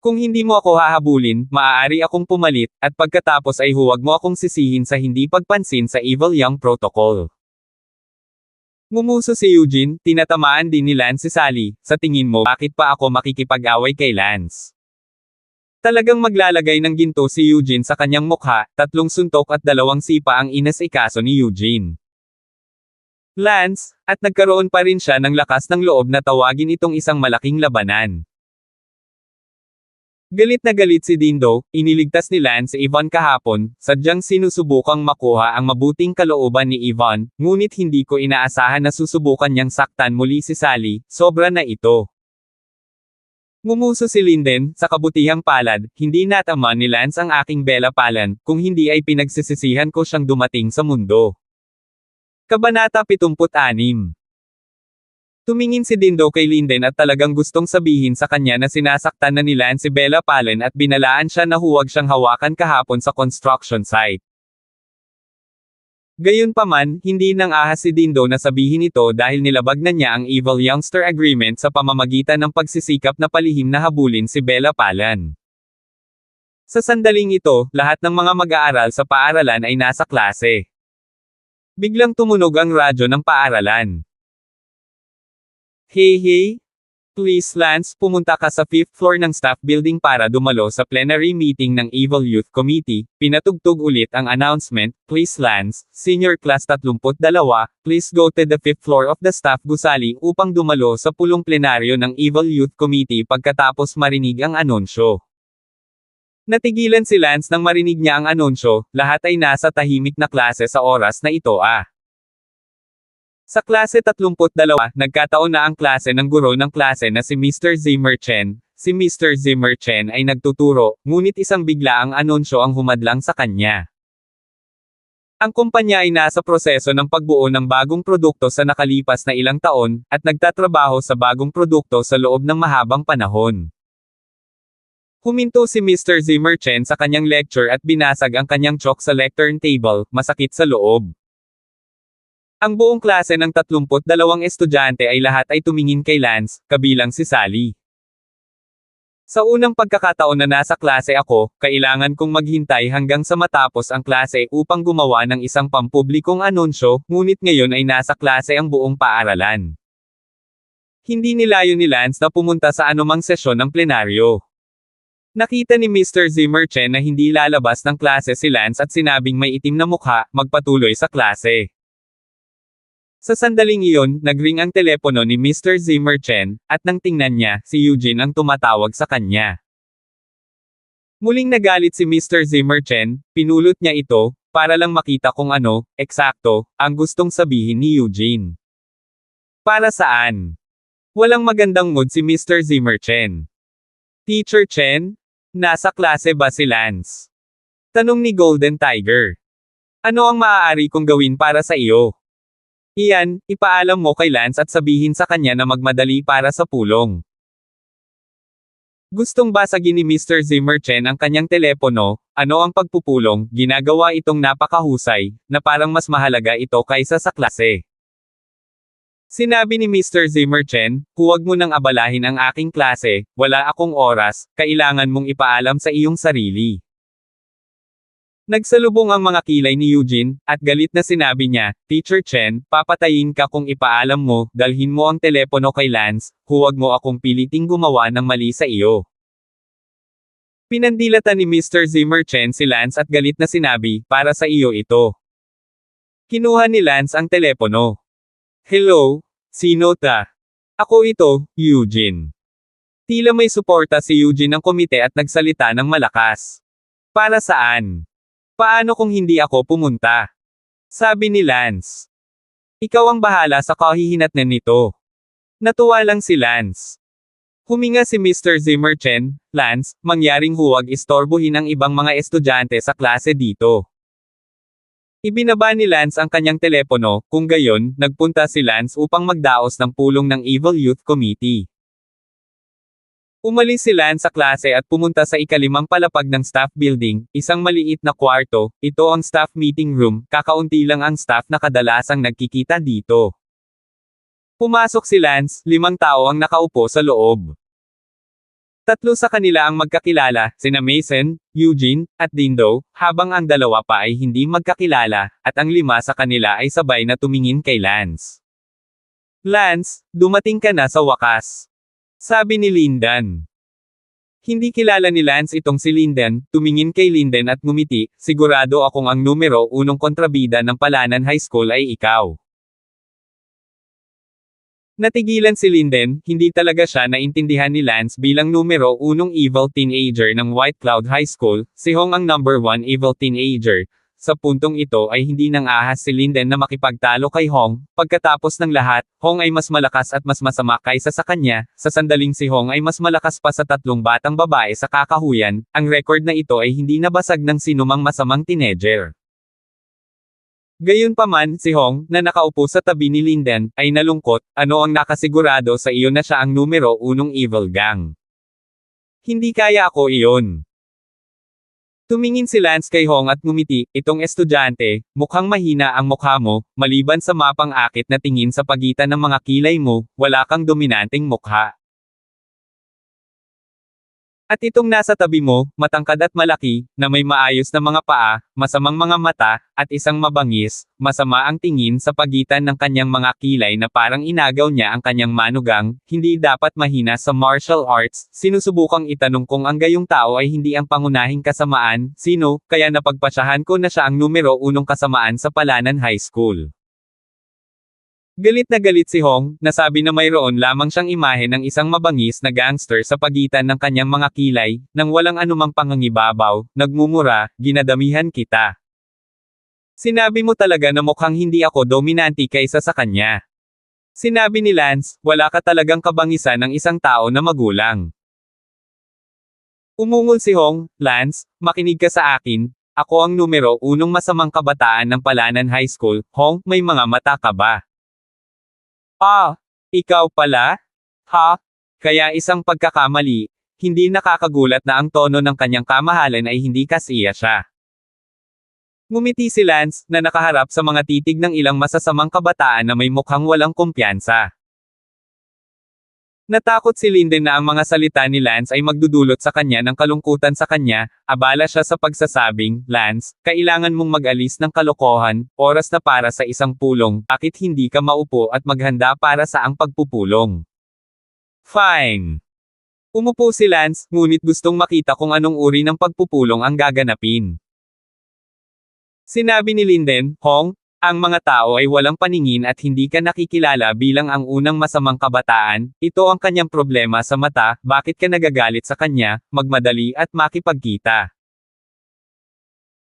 Kung hindi mo ako hahabulin, maaari akong pumalit, at pagkatapos ay huwag mo akong sisihin sa hindi pagpansin sa Evil Young Protocol. Ngumuso si Eugene, tinatamaan din ni Lance si Sally, sa tingin mo bakit pa ako makikipag-away kay Lance? Talagang maglalagay ng ginto si Eugene sa kanyang mukha, 3 suntok at 2 sipa ang inasikaso ni Eugene. Lance, at nagkaroon pa rin siya ng lakas ng loob na tawagin itong isang malaking labanan. Galit na galit si Dindo, iniligtas ni Lance si Yvonne kahapon, sadyang sinusubukang makuha ang mabuting kalooban ni Yvonne, ngunit hindi ko inaasahan na susubukan niyang saktan muli si Sally, sobra na ito. Ngumuso si Linden, sa kabutihang palad, hindi natama ni Lance ang aking Bella Palan, kung hindi ay pinagsisisihan ko siyang dumating sa mundo. Kabanata 76. Tumingin si Dindo kay Linden at talagang gustong sabihin sa kanya na sinasaktan na ni Lance si Bella Palan at binalaan siya na huwag siyang hawakan kahapon sa construction site. Gayunpaman, hindi nang ahas si Dindo na sabihin ito dahil nilabag na niya ang Evil Youngster Agreement sa pamamagitan ng pagsisikap na palihim na habulin si Bella Palan. Sa sandaling ito, lahat ng mga mag-aaral sa paaralan ay nasa klase. Biglang tumunog ang radyo ng paaralan. Hey, please Lance, pumunta ka sa 5th floor ng staff building para dumalo sa plenary meeting ng Evil Youth Committee. Pinatugtog ulit ang announcement, please Lance, senior class 32, please go to the 5th floor of the staff gusali upang dumalo sa pulong plenaryo ng Evil Youth Committee pagkatapos marinig ang anunsyo. Natigilan si Lance nang marinig niya ang anunsyo, lahat ay nasa tahimik na klase sa oras na ito. Sa klase 32, nagkataon na ang klase ng guro ng klase na si Mr. Zimmer Chen. Si Mr. Zimmer Chen ay nagtuturo, ngunit isang bigla ang anunsyo ang humadlang sa kanya. Ang kumpanya ay nasa proseso ng pagbuo ng bagong produkto sa nakalipas na ilang taon, at nagtatrabaho sa bagong produkto sa loob ng mahabang panahon. Huminto si Mr. Zimmer Chen sa kanyang lecture at binasag ang kanyang chalk sa lectern table, masakit sa loob. Ang buong klase ng 32 estudyante ay lahat ay tumingin kay Lance, kabilang si Sally. Sa unang pagkakataon na nasa klase ako, kailangan kong maghintay hanggang sa matapos ang klase upang gumawa ng isang pampublikong anunsyo, ngunit ngayon ay nasa klase ang buong paaralan. Hindi nilayo ni Lance na pumunta sa anumang sesyon ng plenaryo. Nakita ni Mr. Zimmer Chen na hindi lalabas ng klase si Lance at sinabing may itim na mukha, magpatuloy sa klase. Sa sandaling iyon, nagring ang telepono ni Mr. Zimmer Chen, at nang tingnan niya, si Eugene ang tumatawag sa kanya. Muling nagalit si Mr. Zimmer Chen, pinulot niya ito, para lang makita kung ano, eksakto, ang gustong sabihin ni Eugene. Para saan? Walang magandang mood si Mr. Zimmer Chen. Teacher Chen? Nasa klase ba si Lance? Tanong ni Golden Tiger. Ano ang maaari kong gawin para sa iyo? Iyan, ipaalam mo kay Lance at sabihin sa kanya na magmadali para sa pulong. Gustong basagin ni Mr. Zimmer Chen ang kanyang telepono, ano ang pagpupulong, ginagawa itong napakahusay, na parang mas mahalaga ito kaysa sa klase. Sinabi ni Mr. Zimmer Chen, huwag mo nang abalahin ang aking klase, wala akong oras, kailangan mong ipaalam sa iyong sarili. Nagsalubong ang mga kilay ni Eugene, at galit na sinabi niya, Teacher Chen, papatayin ka kung ipaalam mo, dalhin mo ang telepono kay Lance, huwag mo akong piliting gumawa ng mali sa iyo. Pinandilatan ni Mr. Zimmer Chen si Lance at galit na sinabi, para sa iyo ito. Kinuha ni Lance ang telepono. Hello? Sino ta? Ako ito, Eugene. Tila may suporta si Eugene ng komite at nagsalita ng malakas. Para saan? Paano kung hindi ako pumunta? Sabi ni Lance. Ikaw ang bahala sa kahihinatnan nito. Natuwa lang si Lance. Huminga si Mr. Zimmerchen, Lance, mangyaring huwag istorbohin ang ibang mga estudyante sa klase dito. Ibinaba ni Lance ang kanyang telepono, kung gayon, nagpunta si Lance upang magdaos ng pulong ng Evil Youth Committee. Umalis si Lance sa klase at pumunta sa ikalimang palapag ng staff building, isang maliit na kwarto, ito ang staff meeting room, kakaunti lang ang staff na kadalasang nagkikita dito. Pumasok si Lance, 5 tao ang nakaupo sa loob. 3 sa kanila ang magkakilala, sina Mason, Eugene, at Dindo, habang ang 2 pa ay hindi magkakilala, at ang 5 sa kanila ay sabay na tumingin kay Lance. Lance, dumating ka na sa wakas. Sabi ni Linden. Hindi kilala ni Lance itong si Linden, tumingin kay Linden at ngumiti, sigurado akong ang numero 1 kontrabida ng Palanan High School ay ikaw. Natigilan si Linden, hindi talaga siya naintindihan ni Lance bilang numero 1 evil teenager ng White Cloud High School, si Hong ang number 1 evil teenager. Sa puntong ito ay hindi nang ahas si Linden na makipagtalo kay Hong, pagkatapos ng lahat, Hong ay mas malakas at mas masama kaysa sa kanya, sa sandaling si Hong ay mas malakas pa sa 3 batang babae sa kakahuyan, ang record na ito ay hindi nabasag ng sinumang masamang teenager. Gayunpaman, si Hong, na nakaupo sa tabi ni Linden, ay nalungkot, ano ang nakasigurado sa iyo na siya ang numero 1 evil gang? Hindi kaya ako iyon. Tumingin si Lance kay Hong at ngumiti, itong estudyante, mukhang mahina ang mukha mo, maliban sa mapang akit na tingin sa pagitan ng mga kilay mo, wala kang dominanteng mukha. At itong nasa tabi mo, matangkad at malaki, na may maayos na mga paa, masamang mga mata, at isang mabangis, masama ang tingin sa pagitan ng kanyang mga kilay na parang inagaw niya ang kanyang manugang, hindi dapat mahina sa martial arts, sinusubukang itanong kung ang gayong tao ay hindi ang pangunahing kasamaan, sino, kaya napagpasyahan ko na siya ang numero 1 kasamaan sa Palanan High School. Galit na galit si Hong, nasabi na mayroon lamang siyang imahe ng isang mabangis na gangster sa pagitan ng kanyang mga kilay, nang walang anumang pangangibabaw, nagmumura, ginadamihan kita. Sinabi mo talaga na mukhang hindi ako dominante kaysa sa kanya. Sinabi ni Lance, wala ka talagang kabangisan ng isang tao na magulang. Umungol si Hong, Lance, makinig ka sa akin, ako ang numero 1 masamang kabataan ng Palanan High School, Hong, may mga mata ka ba? Ah, ikaw pala? Ha? Kaya isang pagkakamali, hindi nakakagulat na ang tono ng kanyang kamahalan ay hindi kasiya siya. Ngumiti si Lance, na nakaharap sa mga titig ng ilang masasamang kabataan na may mukhang walang kumpiyansa. Natakot si Linden na ang mga salita ni Lance ay magdudulot sa kanya ng kalungkutan sa kanya, abala siya sa pagsasabing, Lance, kailangan mong mag-alis ng kalokohan, oras na para sa isang pulong, bakit hindi ka maupo at maghanda para sa ang pagpupulong? Fine. Umupo si Lance, ngunit gustong makita kung anong uri ng pagpupulong ang gaganapin. Sinabi ni Linden, Hong, ang mga tao ay walang paningin at hindi ka nakikilala bilang ang unang masamang kabataan, ito ang kanyang problema sa mata, bakit ka nagagalit sa kanya, magmadali at makipagkita.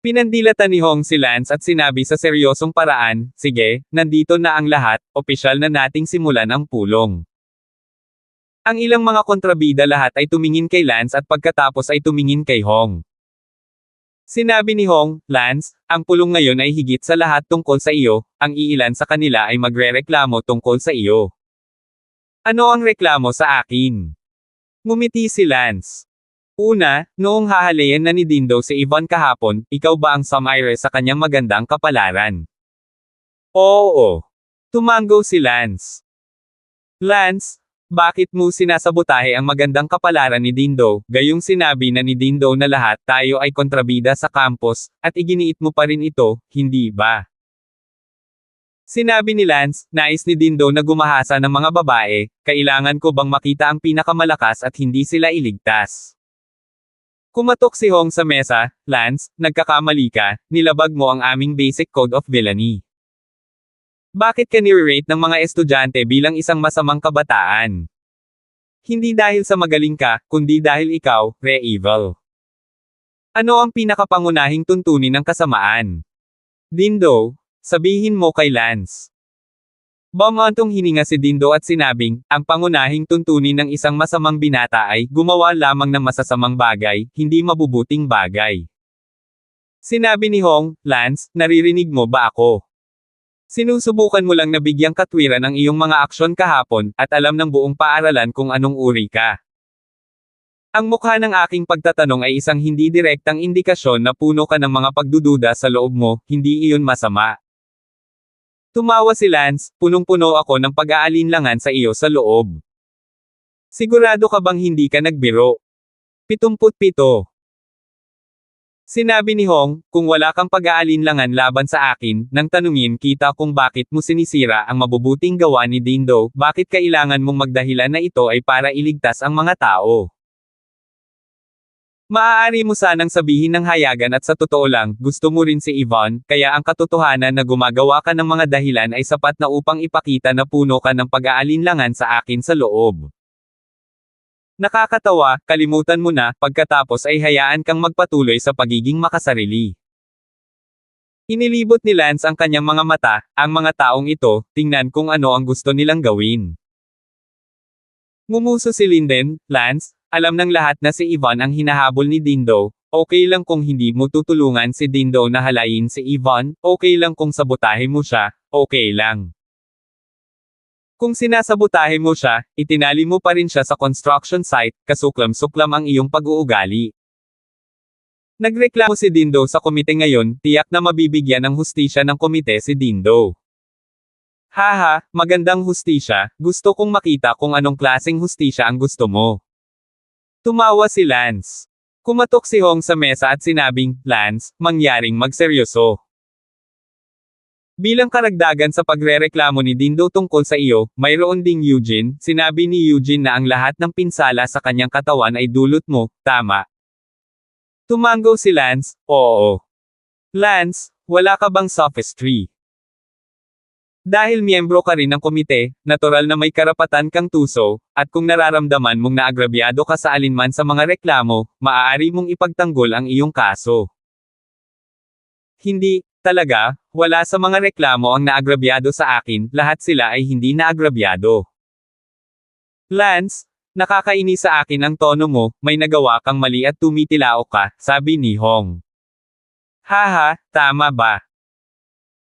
Pinandilatan ni Hong si Lance at sinabi sa seryosong paraan, sige, nandito na ang lahat, opisyal na nating simulan ang pulong. Ang ilang mga kontrabida lahat ay tumingin kay Lance at pagkatapos ay tumingin kay Hong. Sinabi ni Hong, Lance, ang pulong ngayon ay higit sa lahat tungkol sa iyo, ang iilan sa kanila ay magrereklamo tungkol sa iyo. Ano ang reklamo sa akin? Ngumiti si Lance. Una, noong hahalayan na ni Dindo si Ivan kahapon, ikaw ba ang sumire sa kanyang magandang kapalaran? Oo. Tumango si Lance. Lance, bakit mo sinasabotahe ang magandang kapalaran ni Dindo, gayong sinabi na ni Dindo na lahat tayo ay kontrabida sa campus, at iginiit mo pa rin ito, hindi ba? Sinabi ni Lance, nais ni Dindo na gumahasa ng mga babae, kailangan ko bang makita ang pinakamalakas at hindi sila iligtas? Kumatok si Hong sa mesa, Lance, nagkakamali ka, nilabag mo ang aming basic code of villainy. Bakit ka nire-rate ng mga estudyante bilang isang masamang kabataan? Hindi dahil sa magaling ka, kundi dahil ikaw, re-evil. Ano ang pinakapangunahing tuntunin ng kasamaan? Dindo, sabihin mo kay Lance. Bumantong hininga si Dindo at sinabing, ang pangunahing tuntunin ng isang masamang binata ay gumawa lamang ng masasamang bagay, hindi mabubuting bagay. Sinabi ni Hong, Lance, naririnig mo ba ako? Sinusubukan mo lang na bigyang katwiran ang iyong mga aksyon kahapon, at alam ng buong paaralan kung anong uri ka. Ang mukha ng aking pagtatanong ay isang hindi direktang indikasyon na puno ka ng mga pagdududa sa loob mo, hindi iyon masama. Tumawa si Lance, punong-puno ako ng pag-aalinlangan sa iyo sa loob. Sigurado ka bang hindi ka nagbiro? 77. Sinabi ni Hong, kung wala kang pag-aalinlangan laban sa akin, nang tanungin kita kung bakit mo sinisira ang mabubuting gawa ni Dindo, bakit kailangan mong magdahilan na ito ay para iligtas ang mga tao. Maaari mo sanang sabihin ng hayagan at sa totoo lang, gusto mo rin si Yvonne, kaya ang katotohanan na gumagawa ka ng mga dahilan ay sapat na upang ipakita na puno ka ng pag-aalinlangan sa akin sa loob. Nakakatawa, kalimutan mo na, pagkatapos ay hayaan kang magpatuloy sa pagiging makasarili. Inilibot ni Lance ang kanyang mga mata, ang mga taong ito, tingnan kung ano ang gusto nilang gawin. Ngumuso si Linden, Lance, alam ng lahat na si Yvonne ang hinahabol ni Dindo, okay lang kung hindi mo tutulungan si Dindo na halayin si Yvonne, okay lang kung sabotahe mo siya, okay lang. Kung sinasabotahe mo siya, itinali mo pa rin siya sa construction site, kasuklam-suklam ang iyong pag-uugali. Nagreklamo si Dindo sa komite ngayon, tiyak na mabibigyan ng hustisya ng komite si Dindo. Haha, magandang hustisya, gusto kong makita kung anong klaseng hustisya ang gusto mo. Tumawa si Lance. Kumatok si Hong sa mesa at sinabing, Lance, mangyaring magseryoso. Bilang karagdagan sa pagrereklamo ni Dindo tungkol sa iyo, mayroon ding Eugene, sinabi ni Eugene na ang lahat ng pinsala sa kanyang katawan ay dulot mo, tama. Tumango si Lance, oo. Lance, wala ka bang sophistry? Dahil miyembro ka rin ng komite, natural na may karapatan kang tuso, at kung nararamdaman mong naagrabyado ka sa alinman sa mga reklamo, maaari mong ipagtanggol ang iyong kaso. Hindi, talaga, wala sa mga reklamo ang naagrabyado sa akin, lahat sila ay hindi naagrabyado. Lance, nakakainis sa akin ang tono mo, may nagawa kang mali at tumitilao ka, sabi ni Hong. Haha, tama ba?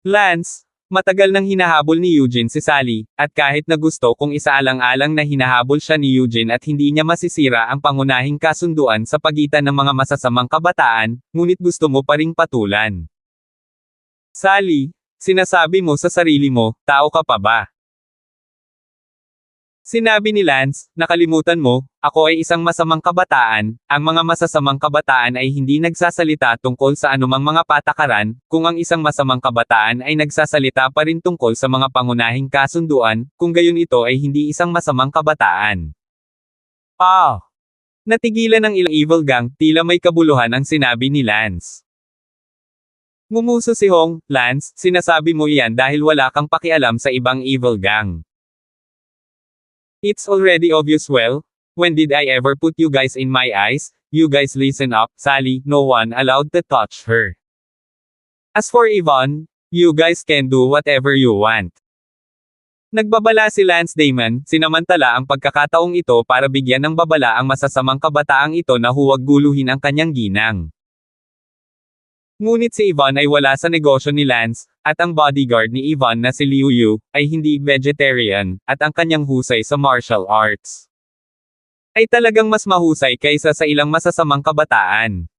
Lance, matagal nang hinahabol ni Eugene si Sally, at kahit na gusto kong isaalang-alang na hinahabol siya ni Eugene at hindi niya masisira ang pangunahing kasunduan sa pagitan ng mga masasamang kabataan, ngunit gusto mo pa ring patulan. Sally, sinasabi mo sa sarili mo, tao ka pa ba? Sinabi ni Lance, nakalimutan mo, ako ay isang masamang kabataan, ang mga masasamang kabataan ay hindi nagsasalita tungkol sa anumang mga patakaran, kung ang isang masamang kabataan ay nagsasalita pa rin tungkol sa mga pangunahing kasunduan, kung gayon ito ay hindi isang masamang kabataan. Natigilan ng ilang evil gang, tila may kabuluhan ang sinabi ni Lance. Ngumuso si Hong, Lance, sinasabi mo iyan dahil wala kang pakialam sa ibang evil gang. It's already obvious. Well, when did I ever put you guys in my eyes? You guys listen up, Sally, no one allowed to touch her. As for Yvonne, you guys can do whatever you want. Nagbabala si Lance Damon, sinamantala ang pagkakataong ito para bigyan ng babala ang masasamang kabataang ito na huwag guluhin ang kanyang ginang. Ngunit si Yvonne ay wala sa negosyo ni Lance, at ang bodyguard ni Yvonne na si Liu Yu, ay hindi vegetarian, at ang kanyang husay sa martial arts ay talagang mas mahusay kaysa sa ilang masasamang kabataan.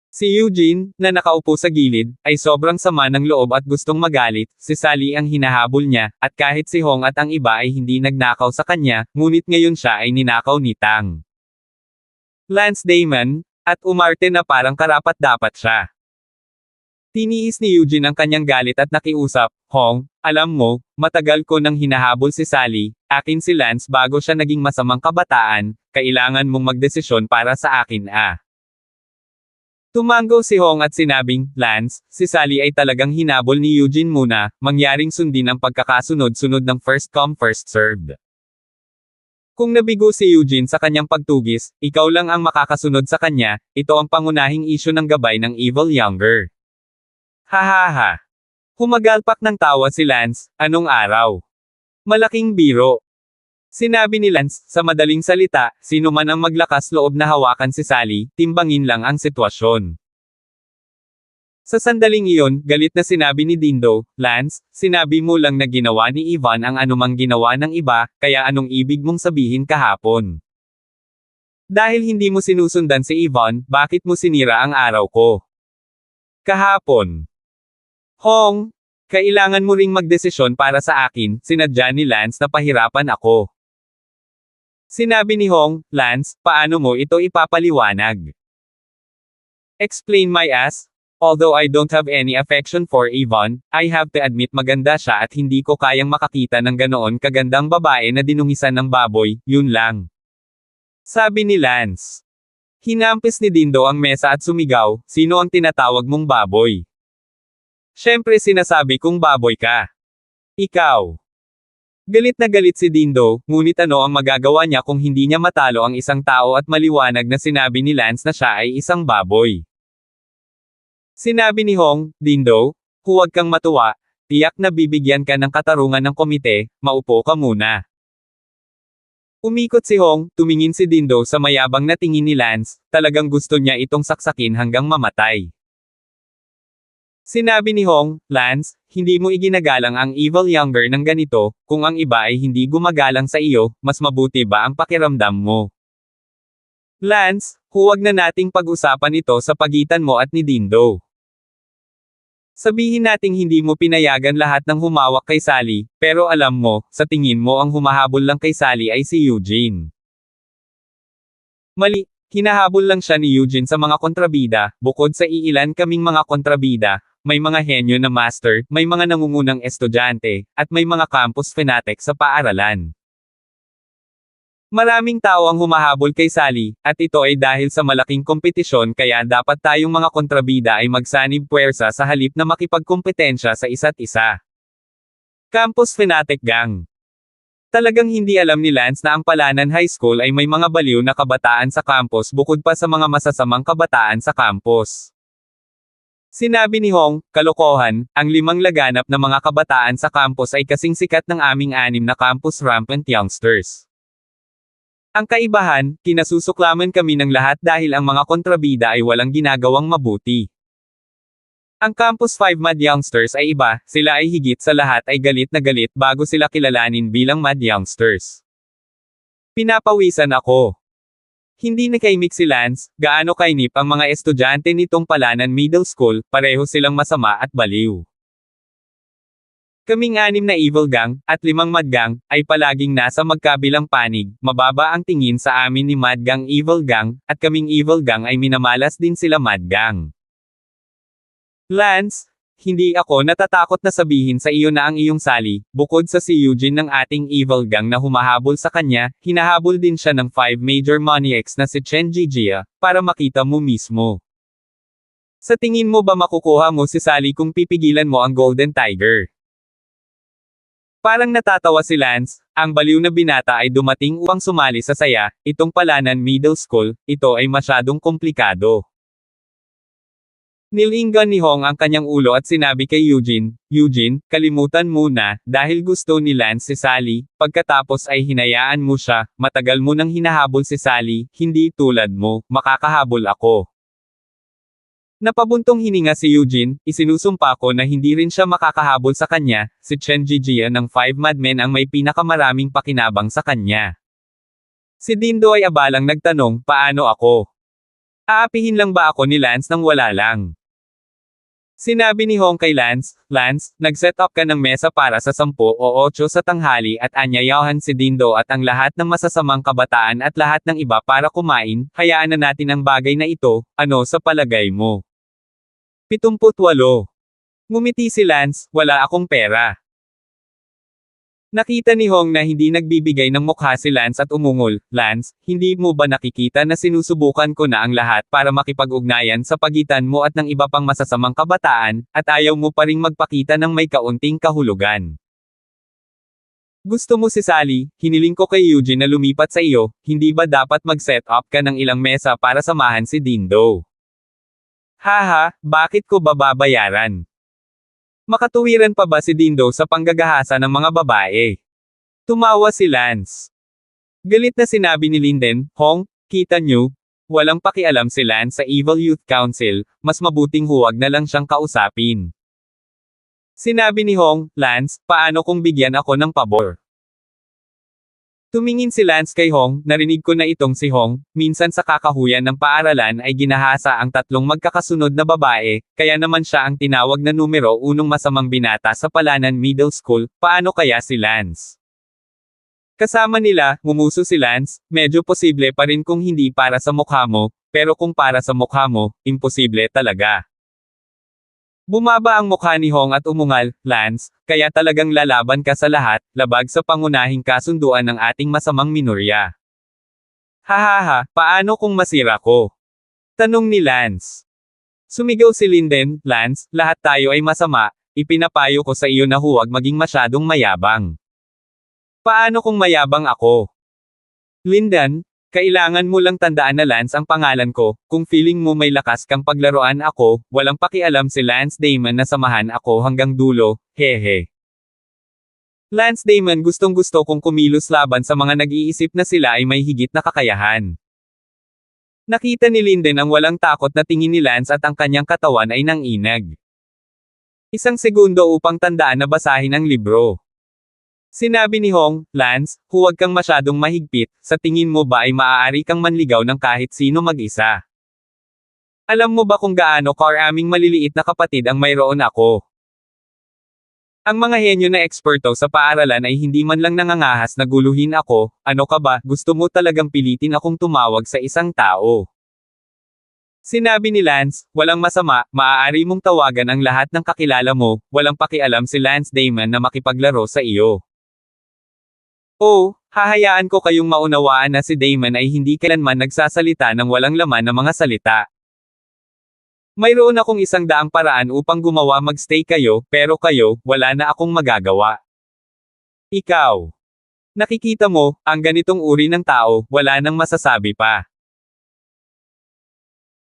Si Eugene, na nakaupo sa gilid, ay sobrang sama ng loob at gustong magalit, si Sally ang hinahabol niya, at kahit si Hong at ang iba ay hindi nagnakaw sa kanya, ngunit ngayon siya ay ninakaw ni Tang. Lance Damon, at umarte na parang karapat-dapat siya. Tiniis ni Eugene ang kanyang galit at nakiusap, Hong, alam mo, matagal ko nang hinahabol si Sally, akin si Lance bago siya naging masamang kabataan, kailangan mong magdesisyon para sa akin . Tumango si Hong at sinabing, Lance, si Sally ay talagang hinabol ni Eugene muna, mangyaring sundin ang pagkakasunod-sunod ng first come first served. Kung nabigo si Eugene sa kanyang pagtugis, ikaw lang ang makakasunod sa kanya, ito ang pangunahing isyu ng gabay ng Evil Younger. Hahaha. Humagalpak ng tawa si Lance, anong araw? Malaking biro. Sinabi ni Lance, sa madaling salita, sino man ang maglakas loob na hawakan si Sally, timbangin lang ang sitwasyon. Sa sandaling iyon, galit na sinabi ni Dindo, Lance, sinabi mo lang na ginawa ni Ivan ang anumang ginawa ng iba, kaya anong ibig mong sabihin kahapon? Dahil hindi mo sinusundan si Ivan, bakit mo sinira ang araw ko? Kahapon. Hong, kailangan mo ring magdesisyon para sa akin, sinadya ni Lance na pahirapan ako. Sinabi ni Hong, Lance, paano mo ito ipapaliwanag? Explain my ass. Although I don't have any affection for Ivan, I have to admit maganda siya at hindi ko kayang makakita ng ganoon kagandang babae na dinungisan ng baboy, yun lang. Sabi ni Lance. Hinampis ni Dindo ang mesa at sumigaw, sino ang tinatawag mong baboy? Siyempre sinasabi kong baboy ka. Ikaw. Galit na galit si Dindo, ngunit ano ang magagawa niya kung hindi niya matalo ang isang tao at maliwanag na sinabi ni Lance na siya ay isang baboy. Sinabi ni Hong, Dindo, huwag kang matuwa, tiyak na bibigyan ka ng katarungan ng komite, maupo ka muna. Umikot si Hong, tumingin si Dindo sa mayabang na tingin ni Lance, talagang gusto niya itong saksakin hanggang mamatay. Sinabi ni Hong, Lance, hindi mo iginagalang ang Evil Younger ng ganito, kung ang iba ay hindi gumagalang sa iyo, mas mabuti ba ang pakiramdam mo? Lance, huwag na nating pag-usapan ito sa pagitan mo at ni Dindo. Sabihin nating hindi mo pinayagan lahat ng humawak kay Sally, pero alam mo, sa tingin mo ang humahabol lang kay Sally ay si Eugene. Mali, hinahabol lang siya ni Eugene sa mga kontrabida, bukod sa iilan kaming mga kontrabida, may mga henyo na master, may mga nangungunang estudyante, at may mga campus fanatic sa paaralan. Maraming tao ang humahabol kay Sally, at ito ay dahil sa malaking kompetisyon kaya dapat tayong mga kontrabida ay magsanib puwersa sa halip na makipagkompetensya sa isa't isa. Campus Fanatic Gang. Talagang hindi alam ni Lance na ang Palanan High School ay may mga baliw na kabataan sa campus bukod pa sa mga masasamang kabataan sa campus. Sinabi ni Hong, kalokohan, ang 5 laganap na mga kabataan sa campus ay kasing sikat ng aming 6 na campus rampant youngsters. Ang kaibahan, kinasusuklaman kami ng lahat dahil ang mga kontrabida ay walang ginagawang mabuti. Ang Campus 5 Mad Youngsters ay iba, sila ay higit sa lahat ay galit na galit bago sila kilalanin bilang Mad Youngsters. Pinapawisan ako. Hindi nakaimik si Lance, gaano kainip ang mga estudyante nitong Palanan Middle School, pareho silang masama at baliw. Kaming 6 na evil gang, at 5 mad gang, ay palaging nasa magkabilang panig, mababa ang tingin sa amin ni mad gang evil gang, at kaming evil gang ay minamalas din sila mad gang. Lance, hindi ako natatakot na sabihin sa iyo na ang iyong Sally, bukod sa si Eugene ng ating evil gang na humahabol sa kanya, hinahabol din siya ng 5 major maniacs na si Chen Jijia, para makita mo mismo. Sa tingin mo ba makukuha mo si Sally kung pipigilan mo ang Golden Tiger? Parang natatawa si Lance, ang baliw na binata ay dumating upang sumali sa saya, itong Palanan Middle School, ito ay masyadong komplikado. Nilingan ni Hong ang kanyang ulo at sinabi kay Eugene, Eugene, kalimutan muna, dahil gusto ni Lance si Sally, pagkatapos ay hinayaan mo siya, matagal mo nang hinahabol si Sally, hindi tulad mo, makakahabol ako. Napabuntong hininga si Eugene, isinusumpa ko na hindi rin siya makakahabol sa kanya, si Chen Jijia ng 5 Madmen ang may pinakamaraming pakinabang sa kanya. Si Dindo ay abalang nagtanong, paano ako? Aapihin lang ba ako ni Lance nang wala lang? Sinabi ni Hong kay Lance, Lance, nag-set up ka ng mesa para sa 10 o 8 sa tanghali at anyayahan si Dindo at ang lahat ng masasamang kabataan at lahat ng iba para kumain, hayaan na natin ang bagay na ito, ano sa palagay mo? 78. Ngumiti si Lance, wala akong pera. Nakita ni Hong na hindi nagbibigay ng mukha si Lance at umungol. Lance, hindi mo ba nakikita na sinusubukan ko na ang lahat para makipag-ugnayan sa pagitan mo at ng iba pang masasamang kabataan, at ayaw mo pa ring magpakita ng may kaunting kahulugan? Gusto mo si Sally, hiniling ko kay Eugene na lumipat sa iyo, hindi ba dapat mag-set up ka ng ilang mesa para samahan si Dindo? Haha, bakit ko ba babayaran? Makatuwiran pa ba si Dindo sa panggagahasa ng mga babae? Tumawa si Lance. Galit na sinabi ni Linden, Hong, kita nyo? Walang pakialam si Lance sa Evil Youth Council, mas mabuting huwag na lang siyang kausapin. Sinabi ni Hong, Lance, paano kung bigyan ako ng pabor? Tumingin si Lance kay Hong, narinig ko na itong si Hong, minsan sa kakahuyan ng paaralan ay ginahasa ang tatlong magkakasunod na babae, kaya naman siya ang tinawag na numero unong masamang binata sa Palanan Middle School, paano kaya si Lance? Kasama nila, ngumuso si Lance, medyo posible pa rin kung hindi para sa mukha mo, pero kung para sa mukha mo, imposible talaga. Bumaba ang mukha ni Hong at umungal, Lance, kaya talagang lalaban ka sa lahat, labag sa pangunahing kasunduan ng ating masamang minorya. Hahaha, paano kung masira ko? Tanong ni Lance. Sumigaw si Linden, Lance, lahat tayo ay masama, ipinapayo ko sa iyo na huwag maging masyadong mayabang. Paano kung mayabang ako? Linden, kailangan mo lang tandaan na Lance ang pangalan ko, kung feeling mo may lakas kang paglaruan ako, walang pakialam si Lance Damon na samahan ako hanggang dulo, hehe. Lance Damon gustong-gusto kong kumilos laban sa mga nag-iisip na sila ay may higit na kakayahan. Nakita ni Linden ang walang takot na tingin ni Lance at ang kanyang katawan ay nanginag. Isang segundo upang tandaan na basahin ang libro. Sinabi ni Hong, Lance, huwag kang masyadong mahigpit, sa tingin mo ba ay maaari kang manligaw ng kahit sino mag-isa? Alam mo ba kung gaano karaming maliliit na kapatid ang mayroon ako? Ang mga henyo na eksperto sa paaralan ay hindi man lang nangangahas na guluhin ako, ano ka ba, gusto mo talagang pilitin akong tumawag sa isang tao? Sinabi ni Lance, walang masama, maaari mong tawagan ang lahat ng kakilala mo, walang pakialam si Lance Damon na makipaglaro sa iyo. Oh, hahayaan ko kayong maunawaan na si Damon ay hindi kailanman nagsasalita ng walang laman na mga salita. Mayroon akong 100 paraan upang gumawa magstay kayo, pero kayo, wala na akong magagawa. Ikaw. Nakikita mo, ang ganitong uri ng tao, wala nang masasabi pa.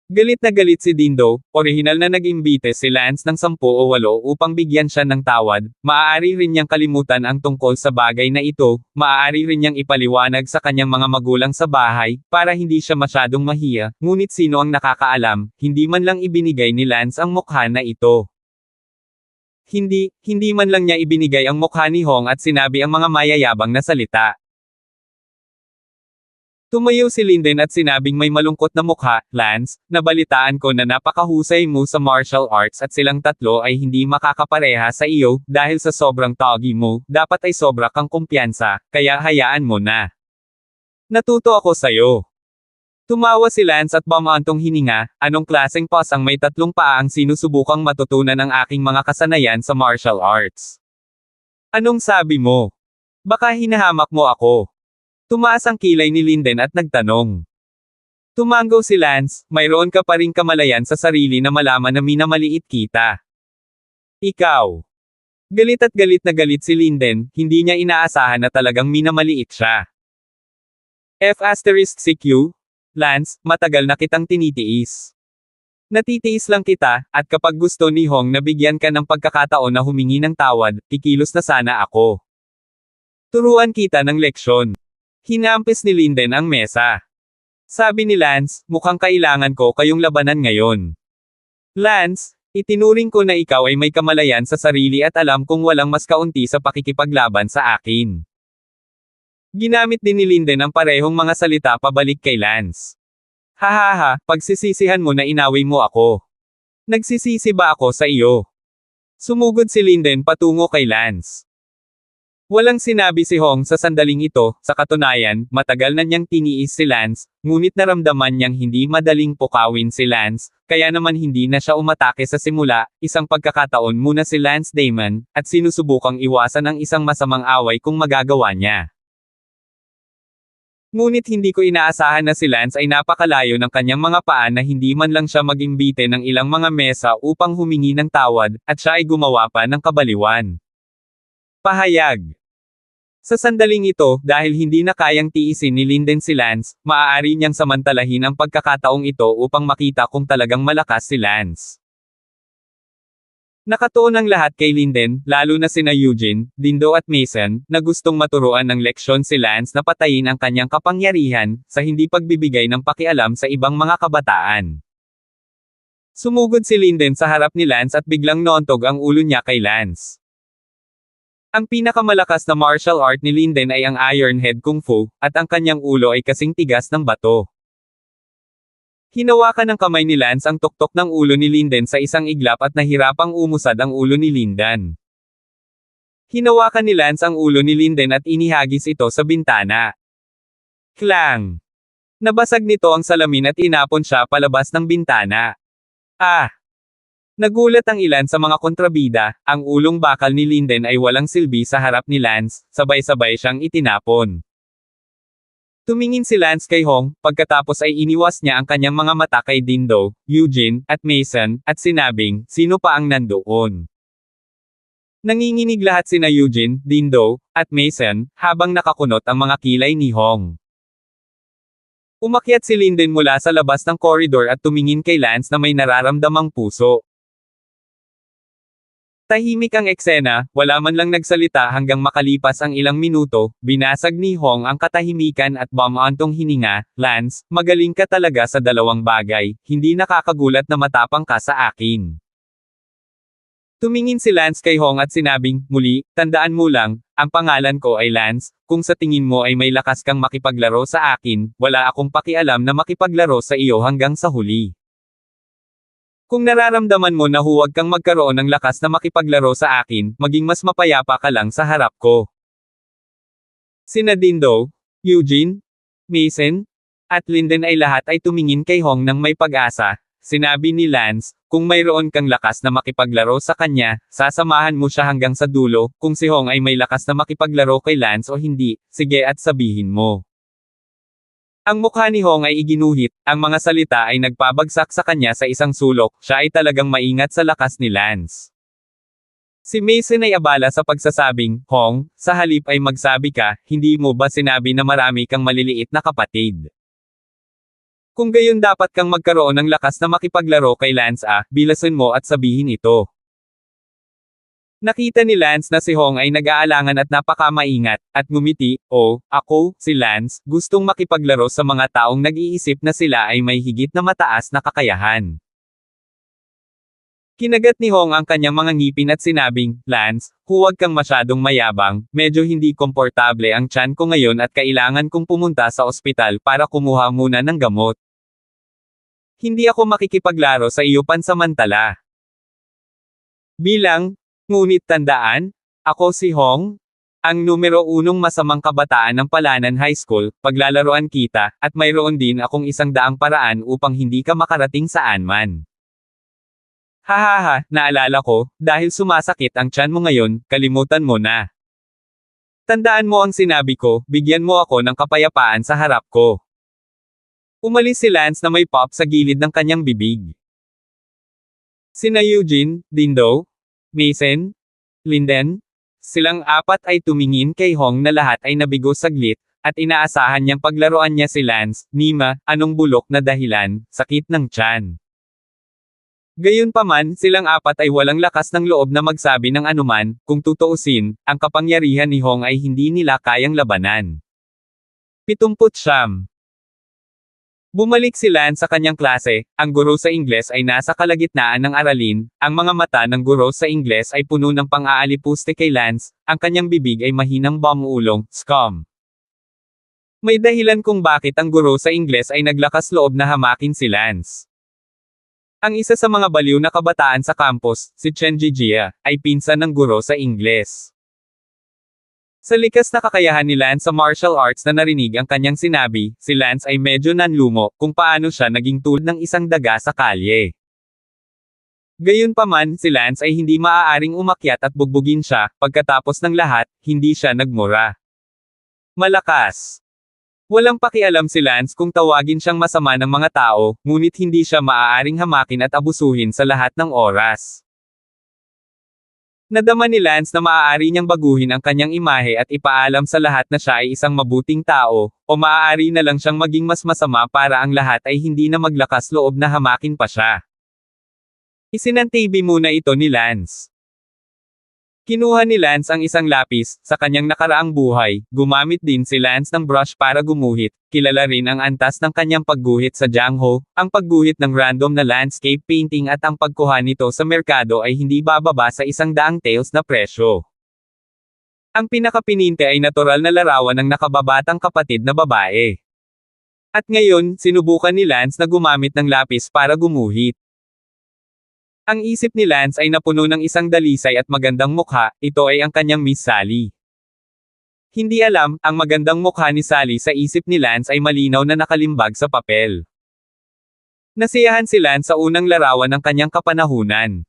Galit na galit si Dindo, orihinal na nag-imbite si Lance ng 10 o 8 upang bigyan siya ng tawad, maaari rin niyang kalimutan ang tungkol sa bagay na ito, maaari rin niyang ipaliwanag sa kanyang mga magulang sa bahay, para hindi siya masyadong mahiya, ngunit sino ang nakakaalam, hindi man lang ibinigay ni Lance ang mukha na ito. Hindi man lang niya ibinigay ang mukha ni Hong at sinabi ang mga mayayabang na salita. Tumayo si Linden at sinabing may malungkot na mukha, Lance, nabalitaan ko na napakahusay mo sa martial arts at silang tatlo ay hindi makakapareha sa iyo, dahil sa sobrang tawgi mo, dapat ay sobra kang kumpiyansa, kaya hayaan mo na. Natuto ako sayo. Tumawa si Lance at bumantong hininga, anong klaseng pas ang may 3 paa ang sinusubukang matutunan ng aking mga kasanayan sa martial arts? Anong sabi mo? Baka hinahamak mo ako. Tumaas ang kilay ni Linden at nagtanong. Tumanggo si Lance, mayroon ka pa ring kamalayan sa sarili na malaman na minamaliit kita. Ikaw. Galit na galit si Linden, hindi niya inaasahan na talagang minamaliit siya. F***CQ? Lance, matagal na kitang tinitiis. Natitiis lang kita, at kapag gusto ni Hong na bigyan ka ng pagkakataon na humingi ng tawad, kikilos na sana ako. Turuan kita ng leksyon. Hinampis ni Linden ang mesa. Sabi ni Lance, mukhang kailangan ko kayong labanan ngayon. Lance, itinuring ko na ikaw ay may kamalayan sa sarili at alam kong walang mas kaunti sa pakikipaglaban sa akin. Ginamit din ni Linden ang parehong mga salita pabalik kay Lance. Hahaha, pagsisisihan mo na inaway mo ako. Nagsisisi ba ako sa iyo? Sumugod si Linden patungo kay Lance. Walang sinabi si Hong sa sandaling ito, sa katunayan, matagal na niyang tiniis si Lance, ngunit naramdaman niyang hindi madaling pukawin si Lance, kaya naman hindi na siya umatake sa simula, isang pagkakataon muna si Lance Damon, at sinusubukang iwasan ang isang masamang away kung magagawa niya. Ngunit hindi ko inaasahan na si Lance ay napakalayo ng kanyang mga paa na hindi man lang siya mag-imbite ng ilang mga mesa upang humingi ng tawad, at siya ay gumawa pa ng kabaliwan. Pahayag. Sa sandaling ito, dahil hindi na kayang tiisin ni Linden si Lance, maaari niyang samantalahin ang pagkakataong ito upang makita kung talagang malakas si Lance. Nakatuon ang lahat kay Linden, lalo na sina Eugene, Dindo at Mason, na gustong maturuan ng leksyon si Lance na patayin ang kanyang kapangyarihan, sa hindi pagbibigay ng pakialam sa ibang mga kabataan. Sumugod si Linden sa harap ni Lance at biglang noontog ang ulo niya kay Lance. Ang pinakamalakas na martial art ni Linden ay ang Iron Head Kung Fu, at ang kanyang ulo ay kasing tigas ng bato. Hinawakan ng kamay ni Lance ang tuktok ng ulo ni Linden sa isang iglap at nahirapang umusad ang ulo ni Linden. Hinawakan ni Lance ang ulo ni Linden at inihagis ito sa bintana. Klang! Nabasag nito ang salamin at inapon siya palabas ng bintana. Ah! Nagulat ang ilan sa mga kontrabida, ang ulong bakal ni Linden ay walang silbi sa harap ni Lance, sabay-sabay siyang itinapon. Tumingin si Lance kay Hong, pagkatapos ay iniwas niya ang kanyang mga mata kay Dindo, Eugene, at Mason, at sinabing, sino pa ang nandoon? Nanginginig lahat sina Eugene, Dindo, at Mason, habang nakakunot ang mga kilay ni Hong. Umakyat si Linden mula sa labas ng koridor at tumingin kay Lance na may nararamdamang puso. Tahimik ang eksena, wala man lang nagsalita hanggang makalipas ang ilang minuto, binasag ni Hong ang katahimikan at bumantong hininga, Lance, magaling ka talaga sa dalawang bagay, hindi nakakagulat na matapang ka sa akin. Tumingin si Lance kay Hong at sinabing, muli, tandaan mo lang, ang pangalan ko ay Lance, kung sa tingin mo ay may lakas kang makipaglaro sa akin, wala akong pakialam na makipaglaro sa iyo hanggang sa huli. Kung nararamdaman mo na huwag kang magkaroon ng lakas na makipaglaro sa akin, maging mas mapayapa ka lang sa harap ko. Sina Dindo, Eugene, Mason, at Linden ay lahat ay tumingin kay Hong ng may pag-asa. Sinabi ni Lance, kung mayroon kang lakas na makipaglaro sa kanya, sasamahan mo siya hanggang sa dulo, kung si Hong ay may lakas na makipaglaro kay Lance o hindi, sige at sabihin mo. Ang mukha ni Hong ay iginuhit, ang mga salita ay nagpabagsak sa kanya sa isang sulok, siya ay talagang maingat sa lakas ni Lance. Si Mason ay abala sa pagsasabing, Hong, sa halip ay magsabi ka, hindi mo ba sinabi na marami kang maliliit na kapatid? Kung gayon dapat kang magkaroon ng lakas na makipaglaro kay Lance bilasan mo at sabihin ito. Nakita ni Lance na si Hong ay nag-aalangan at napakamaingat, at ngumiti, ako, si Lance, gustong makipaglaro sa mga taong nag-iisip na sila ay may higit na mataas na kakayahan. Kinagat ni Hong ang kanyang mga ngipin at sinabing, Lance, huwag kang masyadong mayabang, medyo hindi komportable ang tiyan ko ngayon at kailangan kong pumunta sa ospital para kumuha muna ng gamot. Hindi ako makikipaglaro sa iyo pansamantala. Ngunit tandaan, ako si Hong, ang numero 1 masamang kabataan ng Palanan High School, paglalaroan kita, at mayroon din akong 100 paraan upang hindi ka makarating saan man. Hahaha, naalala ko, dahil sumasakit ang tiyan mo ngayon, kalimutan mo na. Tandaan mo ang sinabi ko, bigyan mo ako ng kapayapaan sa harap ko. Umalis si Lance na may pop sa gilid ng kanyang bibig. Sina Eugene, Dindo, Mason, Linden, silang apat ay tumingin kay Hong na lahat ay nabigo saglit, at inaasahan niyang paglaruan niya si Lance, Nima, anong bulok na dahilan, sakit ng tiyan. Gayunpaman, silang apat ay walang lakas ng loob na magsabi ng anuman, kung tutuusin, ang kapangyarihan ni Hong ay hindi nila kayang labanan. 79. Bumalik si Lance sa kanyang klase, ang guro sa Ingles ay nasa kalagitnaan ng aralin, ang mga mata ng guro sa Ingles ay puno ng pang-aalipuste kay Lance, ang kanyang bibig ay mahinang bumuulong, scum. May dahilan kung bakit ang guro sa Ingles ay naglakas loob na hamakin si Lance. Ang isa sa mga baliw na kabataan sa campus, si Chen Jijia, ay pinsan ng guro sa Ingles. Sa likas na kakayahan ni Lance sa martial arts na narinig ang kanyang sinabi, si Lance ay medyo nanlumo kung paano siya naging tulad ng isang daga sa kalye. Gayunpaman, si Lance ay hindi maaaring umakyat at bugbugin siya, pagkatapos ng lahat, hindi siya nagmura. Malakas. Walang pakialam si Lance kung tawagin siyang masama ng mga tao, ngunit hindi siya maaaring hamakin at abusuhin sa lahat ng oras. Nadama ni Lance na maaari niyang baguhin ang kanyang imahe at ipaalam sa lahat na siya ay isang mabuting tao, o maaari na lang siyang maging mas masama para ang lahat ay hindi na maglakas loob na hamakin pa siya. Isinantabi muna ito ni Lance. Kinuha ni Lance ang isang lapis, sa kanyang nakaraang buhay, gumamit din si Lance ng brush para gumuhit, kilala rin ang antas ng kanyang pagguhit sa Jiangho, ang pagguhit ng random na landscape painting at ang pagkuha nito sa merkado ay hindi bababa sa 100 taels na presyo. Ang pinakapininte ay natural na larawan ng nakababatang kapatid na babae. At ngayon, sinubukan ni Lance na gumamit ng lapis para gumuhit. Ang isip ni Lance ay napuno ng isang dalisay at magandang mukha, ito ay ang kanyang Miss Sally. Hindi alam, ang magandang mukha ni Sally sa isip ni Lance ay malinaw na nakalimbag sa papel. Nasiyahan si Lance sa unang larawan ng kanyang kapanahunan.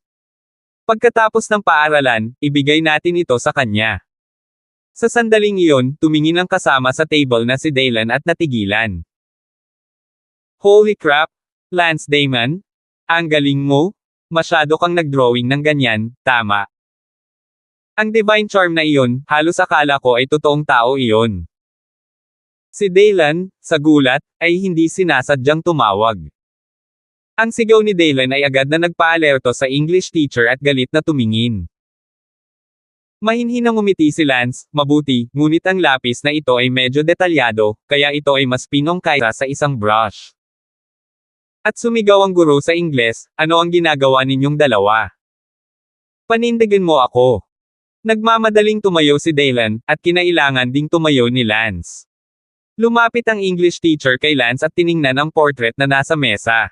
Pagkatapos ng paaralan, ibigay natin ito sa kanya. Sa sandaling iyon, tumingin ang kasama sa table na si Daylan at natigilan. Holy crap! Lance Damon? Ang galing mo? Masyado kang nagdrawing ng ganyan, tama. Ang divine charm na iyon, halos akala ko ay totoong tao iyon. Si Daylan, sa gulat, ay hindi sinasadyang tumawag. Ang sigaw ni Daylan ay agad na nagpaalerto sa English teacher at galit na tumingin. Mahinhinang umiti si Lance, mabuti, ngunit ang lapis na ito ay medyo detalyado, kaya ito ay mas pinong kaysa sa isang brush. At sumigaw ang guro sa Ingles, ano ang ginagawa ninyong dalawa? Panindigan mo ako. Nagmamadaling tumayo si Daylan, at kinailangan ding tumayo ni Lance. Lumapit ang English teacher kay Lance at tiningnan ang portrait na nasa mesa.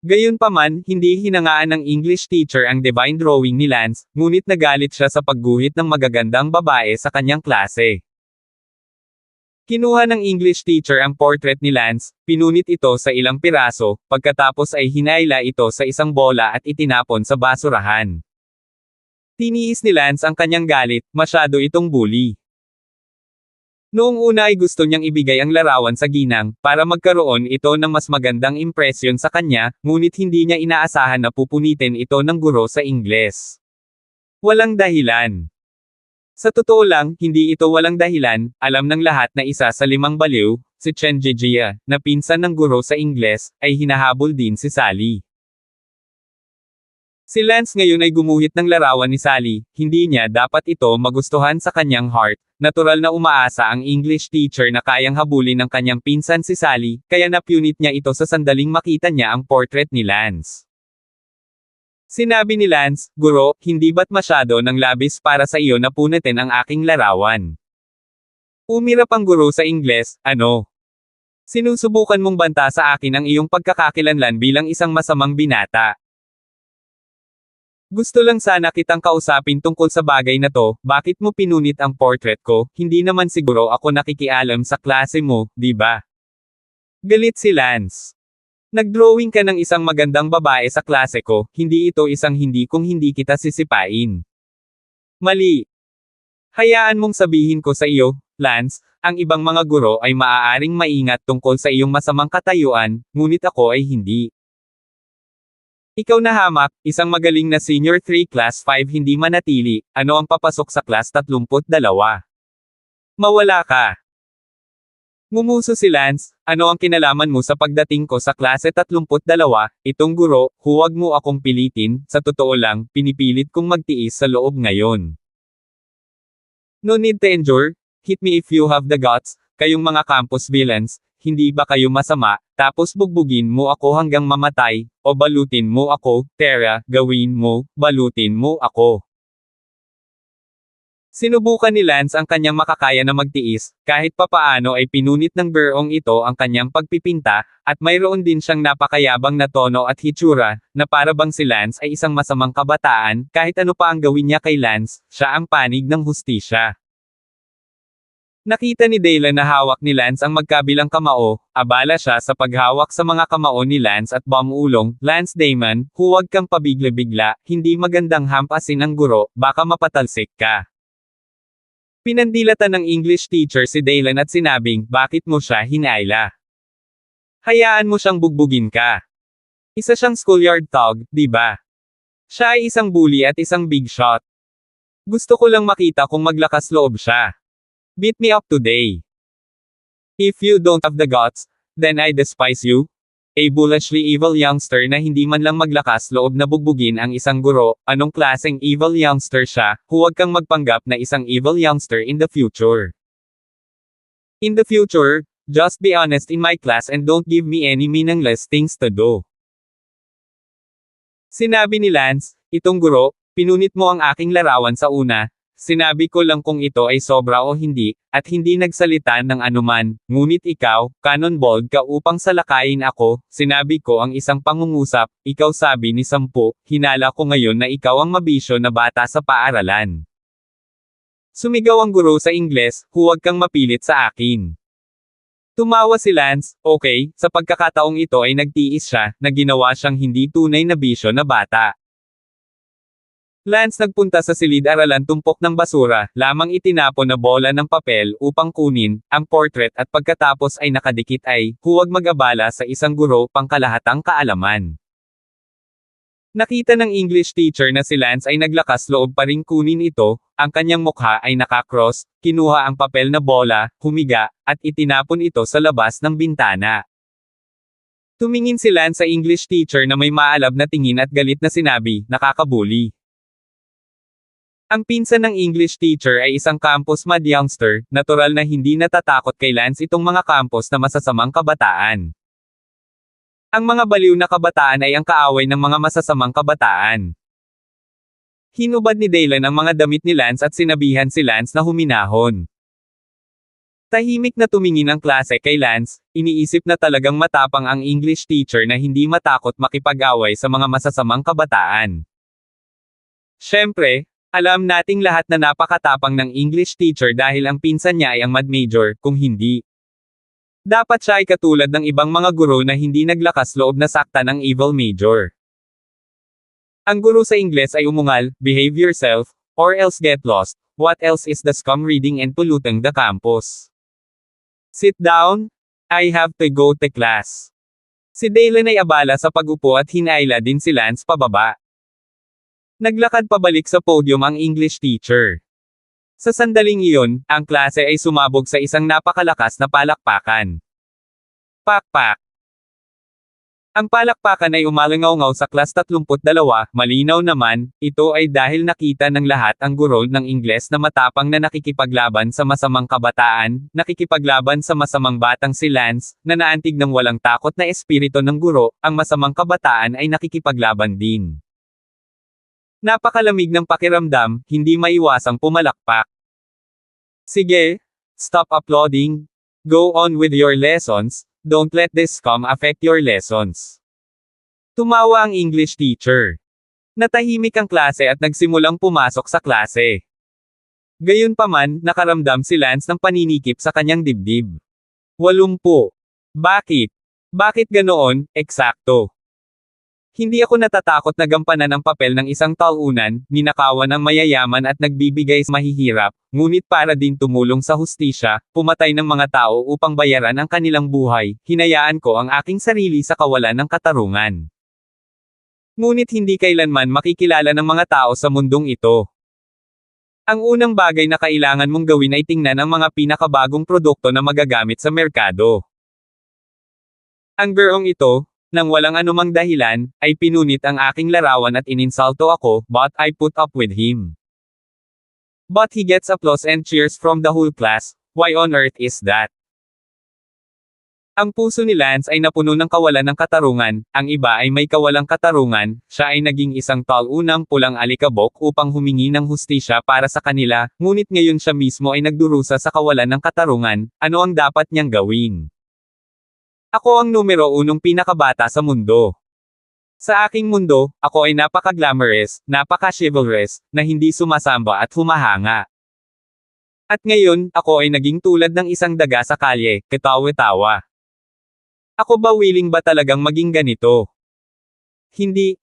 Gayunpaman, hindi hinangaan ng English teacher ang divine drawing ni Lance, ngunit nagalit siya sa pagguhit ng magagandang babae sa kanyang klase. Kinuha ng English teacher ang portrait ni Lance, pinunit ito sa ilang piraso, pagkatapos ay hinayla ito sa isang bola at itinapon sa basurahan. Tiniis ni Lance ang kanyang galit, masyado itong bully. Noong una ay gusto niyang ibigay ang larawan sa ginang, para magkaroon ito ng mas magandang impresyon sa kanya, ngunit hindi niya inaasahan na pupunitin ito ng guro sa Ingles. Walang dahilan. Sa totoo lang, hindi ito walang dahilan, alam ng lahat na isa sa 5 baliw, si Chen Jijia, na pinsan ng guro sa Ingles, ay hinahabol din si Sally. Si Lance ngayon ay gumuhit ng larawan ni Sally, hindi niya dapat ito magustuhan sa kanyang heart, natural na umaasa ang English teacher na kayang habulin ng kanyang pinsan si Sally, kaya napunit niya ito sa sandaling makita niya ang portrait ni Lance. Sinabi ni Lance, Guro, hindi ba't masyado ng labis para sa iyo na punitin ang aking larawan? Umirap ang guro sa Ingles, ano? Sinusubukan mong banta sa akin ang iyong pagkakakilanlan bilang isang masamang binata. Gusto lang sana kitang kausapin tungkol sa bagay na to, bakit mo pinunit ang portrait ko, hindi naman siguro ako nakikialam sa klase mo, di ba? Galit si Lance. Nagdrawing ka ng isang magandang babae sa klase ko, hindi ito isang hindi kung hindi kita sisipain. Mali. Hayaan mong sabihin ko sa iyo, Lance, ang ibang mga guro ay maaaring maingat tungkol sa iyong masamang katayuan, ngunit ako ay hindi. Ikaw na hamak, isang magaling na senior 3 class 5 hindi manatili, ano ang papasok sa class 32? Mawala ka. Ngumuso si Lance, ano ang kinalaman mo sa pagdating ko sa klase 32, itong guro, huwag mo akong pilitin, sa totoo lang, pinipilit kong magtiis sa loob ngayon. No need to endure, hit me if you have the guts, kayong mga campus villains, hindi ba kayo masama, tapos bugbugin mo ako hanggang mamatay, o balutin mo ako, Tara, gawin mo, balutin mo ako. Sinubukan ni Lance ang kanyang makakaya na magtiis, kahit papaano ay pinunit ng berong ito ang kanyang pagpipinta, at mayroon din siyang napakayabang na tono at hitsura, na para bang si Lance ay isang masamang kabataan, kahit ano pa ang gawin niya kay Lance, siya ang panig ng hustisya. Nakita ni Daylan na hawak ni Lance ang magkabilang kamao, abala siya sa paghawak sa mga kamao ni Lance at bumulong, "Lance Damon, huwag kang pabigla-bigla, hindi magandang hampasin ang guro, baka mapatalsik ka." Pinandilatan ng English teacher si Daylan at sinabing, "Bakit mo siya hinayla? Hayaan mo siyang bugbugin ka. Isa siyang schoolyard thug, di ba? Siya ay isang bully at isang big shot. Gusto ko lang makita kung maglakas loob siya. Beat me up today. If you don't have the guts, then I despise you." A bullishly evil youngster na hindi man lang maglakas loob na bugbugin ang isang guro, anong klaseng evil youngster siya, huwag kang magpanggap na isang evil youngster in the future. In the future, just be honest in my class and don't give me any meaningless things to do. Sinabi ni Lance, "Itong guro, pinunit mo ang aking larawan sa una. Sinabi ko lang kung ito ay sobra o hindi, at hindi nagsalita ng anuman, ngunit ikaw, cannonballed ka upang salakayin ako, sinabi ko ang isang pangungusap, ikaw sabi ni 10, hinala ko ngayon na ikaw ang mabisyo na bata sa paaralan." Sumigaw ang guro sa Ingles, "Huwag kang mapilit sa akin." Tumawa si Lance, "Okay, sa pagkakataong ito ay nagtiis siya, na ginawa siyang hindi tunay na bisyo na bata." Lance nagpunta sa silid-aralan tumpok ng basura, lamang itinapon na bola ng papel upang kunin ang portrait at pagkatapos ay nakadikit ay, "Huwag mag-abala sa isang guro pangkalahatang kaalaman." Nakita ng English teacher na si Lance ay naglakas loob pa ring kunin ito, ang kanyang mukha ay nakakross, kinuha ang papel na bola, humiga, at itinapon ito sa labas ng bintana. Tumingin si Lance sa English teacher na may maalab na tingin at galit na sinabi, "Nakakabuli." Ang pinsan ng English teacher ay isang campus mad youngster, natural na hindi natatakot kay Lance itong mga campus na masasamang kabataan. Ang mga baliw na kabataan ay ang kaaway ng mga masasamang kabataan. Hinubad ni Daylan ang mga damit ni Lance at sinabihan si Lance na huminahon. Tahimik na tumingin ang klase kay Lance, iniisip na talagang matapang ang English teacher na hindi matakot makipag-away sa mga masasamang kabataan. Siyempre, alam nating lahat na napakatapang ng English teacher dahil ang pinsan niya ay ang math major, kung hindi. Dapat siya ay katulad ng ibang mga guro na hindi naglakas loob na saktan ng evil major. Ang guro sa Ingles ay umungal, "Behave yourself, or else get lost. What else is the scum reading and polluting the campus? Sit down. I have to go to class." Si Daylan ay abala sa pag-upo at hinayla din si Lance pababa. Naglakad pabalik sa podium ang English teacher. Sa sandaling iyon, ang klase ay sumabog sa isang napakalakas na palakpakan. Pakpak. Ang palakpakan ay umalangaw-ngaw sa class 32, malinaw naman, ito ay dahil nakita ng lahat ang guro ng Ingles na matapang na nakikipaglaban sa masamang kabataan, nakikipaglaban sa masamang batang si Lance, na naantig ng walang takot na espiritu ng guro, ang masamang kabataan ay nakikipaglaban din. Napakalamig ng pakiramdam, hindi maiwasang pumalakpak. Sige, stop applauding. Go on with your lessons, don't let this scum affect your lessons. Tumawa ang English teacher. Natahimik ang klase at nagsimulang pumasok sa klase. Gayunpaman, nakaramdam si Lance ng paninikip sa kanyang dibdib. 80. Bakit? Bakit ganoon, eksakto? Hindi ako natatakot na gampanan ang papel ng isang taunan, ninakawan ng mayayaman at nagbibigay sa mahihirap, ngunit para din tumulong sa hustisya, pumatay ng mga tao upang bayaran ang kanilang buhay, hinayaan ko ang aking sarili sa kawalan ng katarungan. Ngunit hindi kailanman makikilala ng mga tao sa mundong ito. Ang unang bagay na kailangan mong gawin ay tingnan ang mga pinakabagong produkto na magagamit sa merkado. Ang girong ito, nang walang anumang dahilan, ay pinunit ang aking larawan at ininsulto ako, but I put up with him. But he gets applause and cheers from the whole class. Why on earth is that? Ang puso ni Lance ay napuno ng kawalan ng katarungan, ang iba ay may kawalang katarungan, siya ay naging isang taunang pulang alikabok upang humingi ng hustisya para sa kanila, ngunit ngayon siya mismo ay nagdurusa sa kawalan ng katarungan, ano ang dapat niyang gawin? Ako ang numero 1 pinakabata sa mundo. Sa aking mundo, ako ay napaka-glamorous, napaka-chivalrous, na hindi sumasamba at humahanga. At ngayon, ako ay naging tulad ng isang daga sa kalye, katawa-tawa. Ako ba willing ba talagang maging ganito? Hindi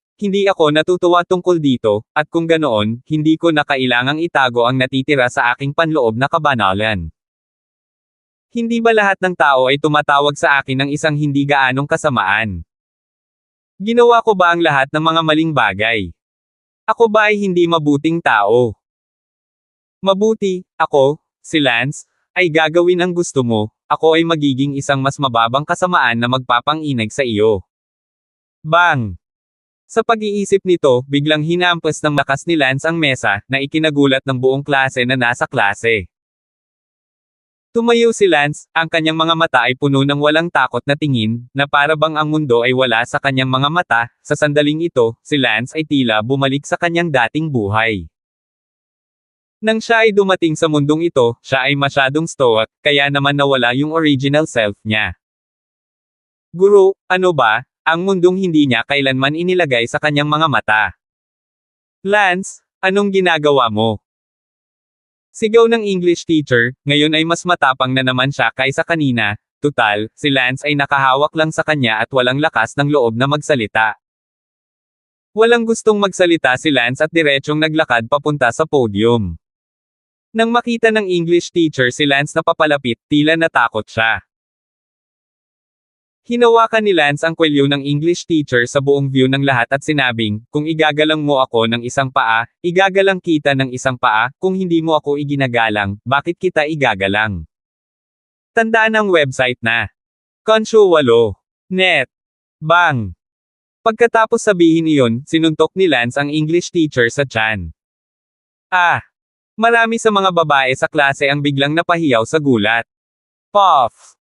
ako natutuwa tungkol dito, at kung ganoon, hindi ko na kailangang itago ang natitira sa aking panloob na kabanalan. Hindi ba lahat ng tao ay tumatawag sa akin ng isang hindi gaanong kasamaan? Ginawa ko ba ang lahat ng mga maling bagay? Ako ba ay hindi mabuting tao? Mabuti, ako, si Lance, ay gagawin ang gusto mo, ako ay magiging isang mas mababang kasamaan na magpapanginag sa iyo. Bang! Sa pag-iisip nito, biglang hinampas ng lakas ni Lance ang mesa, na ikinagulat ng buong klase na nasa klase. Tumayo si Lance, ang kanyang mga mata ay puno ng walang takot na tingin, na para bang ang mundo ay wala sa kanyang mga mata. Sa sandaling ito, si Lance ay tila bumalik sa kanyang dating buhay. Nang siya ay dumating sa mundong ito, siya ay masyadong stoic, kaya naman nawala yung original self niya. Guro, ano ba, ang mundong hindi niya kailanman inilagay sa kanyang mga mata? Lance, anong ginagawa mo? Sigaw ng English teacher, ngayon ay mas matapang na naman siya kaysa kanina. Tutal, si Lance ay nakahawak lang sa kanya at walang lakas ng loob na magsalita. Walang gustong magsalita si Lance at diretsyong naglakad papunta sa podium. Nang makita ng English teacher si Lance na papalapit, tila natakot siya. Hinawakan ni Lance ang kwelyo ng English teacher sa buong view ng lahat at sinabing, kung igagalang mo ako ng isang paa, igagalang kita ng isang paa, kung hindi mo ako iginagalang, bakit kita igagalang? Tandaan ang website na Konsyo 8. Net. Bang! Pagkatapos sabihin iyon, sinuntok ni Lance ang English teacher sa tiyan. Marami sa mga babae sa klase ang biglang napahiyaw sa gulat. Puff!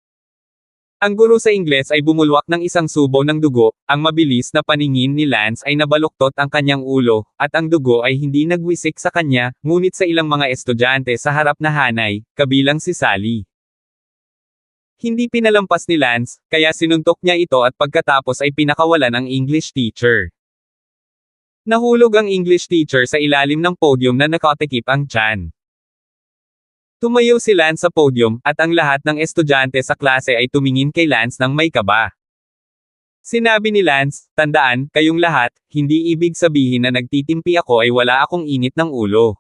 Ang guro sa Ingles ay bumulwak ng isang subo ng dugo, ang mabilis na paningin ni Lance ay nabaluktot ang kanyang ulo, at ang dugo ay hindi nagwisik sa kanya, ngunit sa ilang mga estudyante sa harap na hanay, kabilang si Sally. Hindi pinalampas ni Lance, kaya sinuntok niya ito at pagkatapos ay pinakawalan ang English teacher. Nahulog ang English teacher sa ilalim ng podium na nakatikip ang tiyan. Tumayo si Lance sa podium, at ang lahat ng estudyante sa klase ay tumingin kay Lance ng may kaba. Sinabi ni Lance, tandaan, kayong lahat, hindi ibig sabihin na nagtitimpi ako ay wala akong init ng ulo.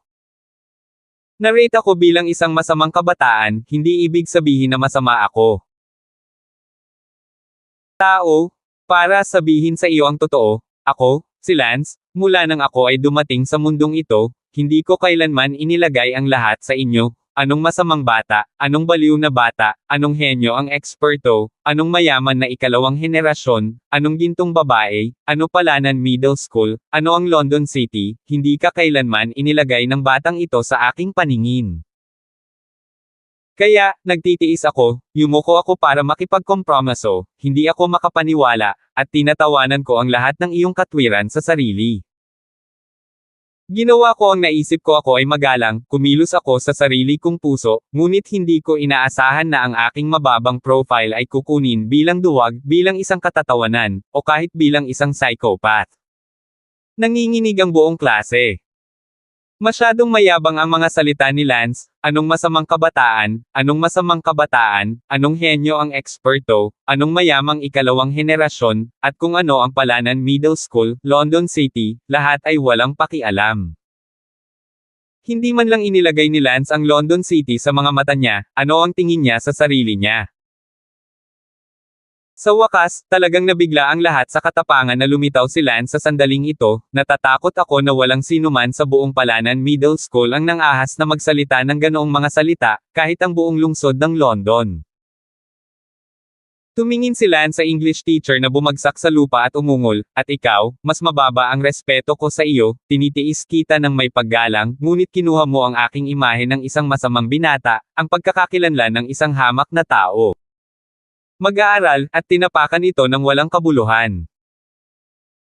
Narate ako bilang isang masamang kabataan, hindi ibig sabihin na masama ako. Tao, para sabihin sa iyo ang totoo, ako, si Lance, mula nang ako ay dumating sa mundong ito, hindi ko kailanman inilagay ang lahat sa inyo. Anong masamang bata, anong baliw na bata, anong henyo ang eksperto, anong mayaman na ikalawang henerasyon, anong gintong babae, ano palanan middle school, ano ang London City, hindi ka kailanman inilagay ng batang ito sa aking paningin. Kaya, nagtitiis ako, yumuko ako para makipagkompromiso, hindi ako makapaniwala, at tinatawanan ko ang lahat ng iyong katwiran sa sarili. Ginawa ko ang naisip ko ako ay magalang, kumilos ako sa sarili kong puso, ngunit hindi ko inaasahan na ang aking mababang profile ay kukunin bilang duwag, bilang isang katatawanan, o kahit bilang isang psychopath. Nanginginig ang buong klase. Masyadong mayabang ang mga salita ni Lance, anong masamang kabataan, anong masamang kabataan, anong henyo ang eksperto, anong mayamang ikalawang henerasyon, at kung ano ang palanan middle school, London City, lahat ay walang pakialam. Hindi man lang inilagay ni Lance ang London City sa mga mata niya, ano ang tingin niya sa sarili niya. Sa wakas, talagang nabigla ang lahat sa katapangan na lumitaw si Lance sa sandaling ito, natatakot ako na walang sinuman sa buong palanan middle school ang nang-ahas na magsalita ng ganoong mga salita, kahit ang buong lungsod ng London. Tumingin si Lance sa English teacher na bumagsak sa lupa at umungol, at ikaw, mas mababa ang respeto ko sa iyo, tinitiis kita ng may paggalang, ngunit kinuha mo ang aking imahe ng isang masamang binata, ang pagkakakilanlan ng isang hamak na tao. Mag-aaral, at tinapakan ito ng walang kabuluhan.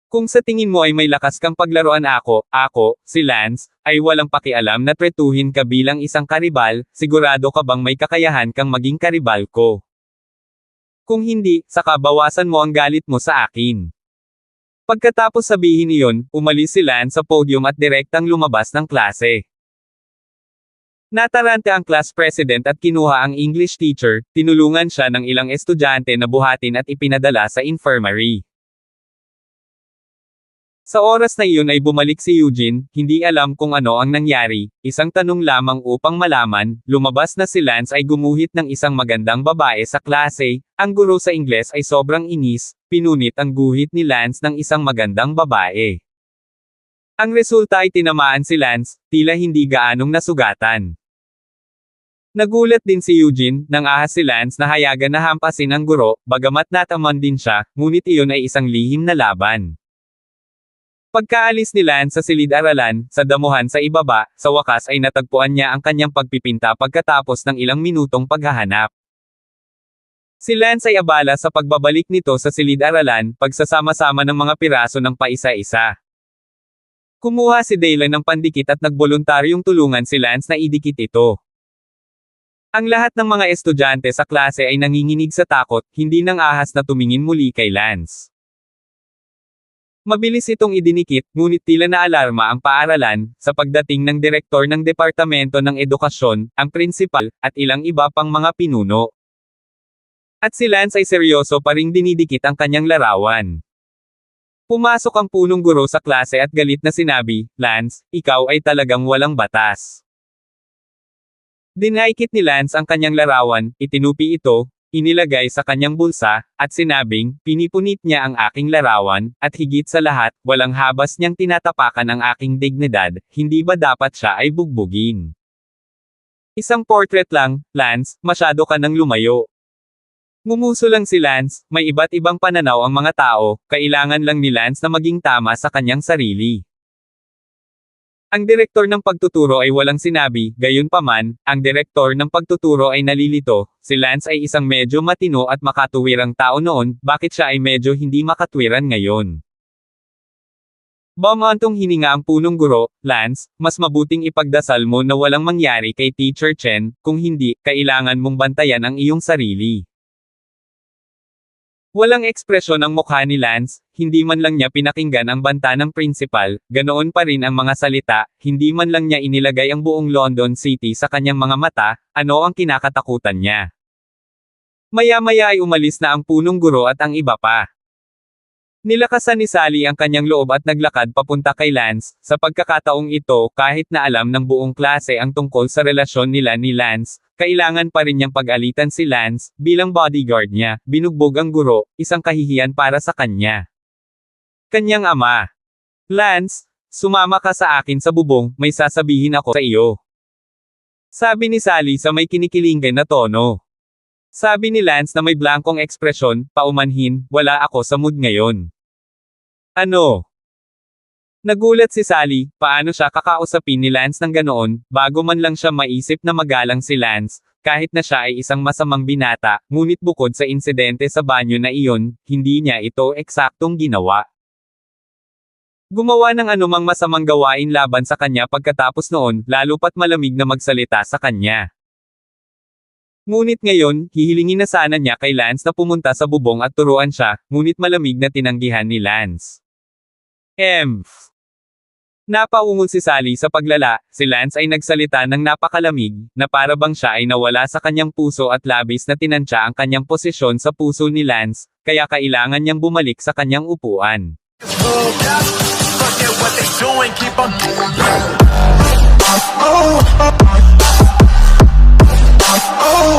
Kung sa tingin mo ay may lakas kang paglaruan ako, si Lance, ay walang pakialam na tretuhin ka bilang isang karibal, sigurado ka bang may kakayahan kang maging karibal ko? Kung hindi, saka bawasan mo ang galit mo sa akin. Pagkatapos sabihin iyon, umalis si Lance sa podium at direktang lumabas ng klase. Natarante ang class president at kinuha ang English teacher, tinulungan siya ng ilang estudyante na buhatin at ipinadala sa infirmary. Sa oras na iyon ay bumalik si Eugene, hindi alam kung ano ang nangyari, isang tanong lamang upang malaman, lumabas na si Lance ay gumuhit ng isang magandang babae sa klase, ang guro sa Ingles ay sobrang inis, pinunit ang guhit ni Lance ng isang magandang babae. Ang resulta ay tinamaan si Lance, tila hindi gaanong nasugatan. Nagulat din si Eugene, nang ahas si Lance na hayagan na hampasin ang guro, bagamat nataman din siya, ngunit iyon ay isang lihim na laban. Pagkaalis ni Lance sa silid-aralan, sa damuhan sa ibaba, sa wakas ay natagpuan niya ang kanyang pagpipinta pagkatapos ng ilang minutong paghahanap. Si Lance ay abala sa pagbabalik nito sa silid-aralan, pagsasama-sama ng mga piraso ng paisa-isa. Kumuha si Daylan ng pandikit at nagboluntaryong tulungan si Lance na idikit ito. Ang lahat ng mga estudyante sa klase ay nanginginig sa takot, hindi nang ahas na tumingin muli kay Lance. Mabilis itong idinikit, ngunit tila naalarma ang paaralan, sa pagdating ng direktor ng Departamento ng Edukasyon, ang prinsipal, at ilang iba pang mga pinuno. At si Lance ay seryoso pa ring dinidikit ang kanyang larawan. Pumasok ang punong guro sa klase at galit na sinabi, "Lance, ikaw ay talagang walang batas." Dinaikit ni Lance ang kanyang larawan, itinupi ito, inilagay sa kanyang bulsa, at sinabing, "Pinipunit niya ang aking larawan, at higit sa lahat, walang habas niyang tinatapakan ang aking dignidad, hindi ba dapat siya ay bugbugin?" Isang portrait lang, Lance, masyado ka nang lumayo. Ngumuso lang si Lance, may iba't ibang pananaw ang mga tao, kailangan lang ni Lance na maging tama sa kanyang sarili. Ang direktor ng pagtuturo ay walang sinabi, gayunpaman, ang direktor ng pagtuturo ay nalilito, si Lance ay isang medyo matino at makatuwirang tao noon, bakit siya ay medyo hindi makatwiran ngayon? Bumantong hininga ang punong guro, "Lance, mas mabuting ipagdasal mo na walang mangyari kay Teacher Chen, kung hindi, kailangan mong bantayan ang iyong sarili." Walang ekspresyon ang mukha ni Lance, hindi man lang niya pinakinggan ang banta ng principal, ganoon pa rin ang mga salita, hindi man lang niya inilagay ang buong London City sa kanyang mga mata, ano ang kinakatakutan niya. Maya-maya ay umalis na ang punong guro at ang iba pa. Nilakasan ni Sally ang kanyang loob at naglakad papunta kay Lance, sa pagkakataong ito kahit na alam ng buong klase ang tungkol sa relasyon nila ni Lance, kailangan pa rin niyang pag-alitan si Lance, bilang bodyguard niya, binugbog ang guro, isang kahihiyan para sa kanya. Kanyang ama. "Lance, sumama ka sa akin sa bubong, may sasabihin ako sa iyo." Sabi ni Sally sa may kinikilingan na tono. Sabi ni Lance na may blankong ekspresyon, paumanhin, "Wala ako sa mood ngayon." Ano? Nagulat si Sally, paano siya kakausapin ni Lance ng ganoon, bago man lang siya maisip na magalang si Lance, kahit na siya ay isang masamang binata, ngunit bukod sa insidente sa banyo na iyon, hindi niya ito eksaktong ginawa. Gumawa ng anumang masamang gawain laban sa kanya pagkatapos noon, lalo pat malamig na magsalita sa kanya. Ngunit ngayon, hihilingin na sana niya kay Lance na pumunta sa bubong at turuan siya, ngunit malamig na tinanggihan ni Lance. Napaungol si Sally sa paglala, si Lance ay nagsalita ng napakalamig, na para bang siya ay nawala sa kanyang puso at labis na tinansya ang kanyang posisyon sa puso ni Lance, kaya kailangan niyang bumalik sa kanyang upuan. Oh,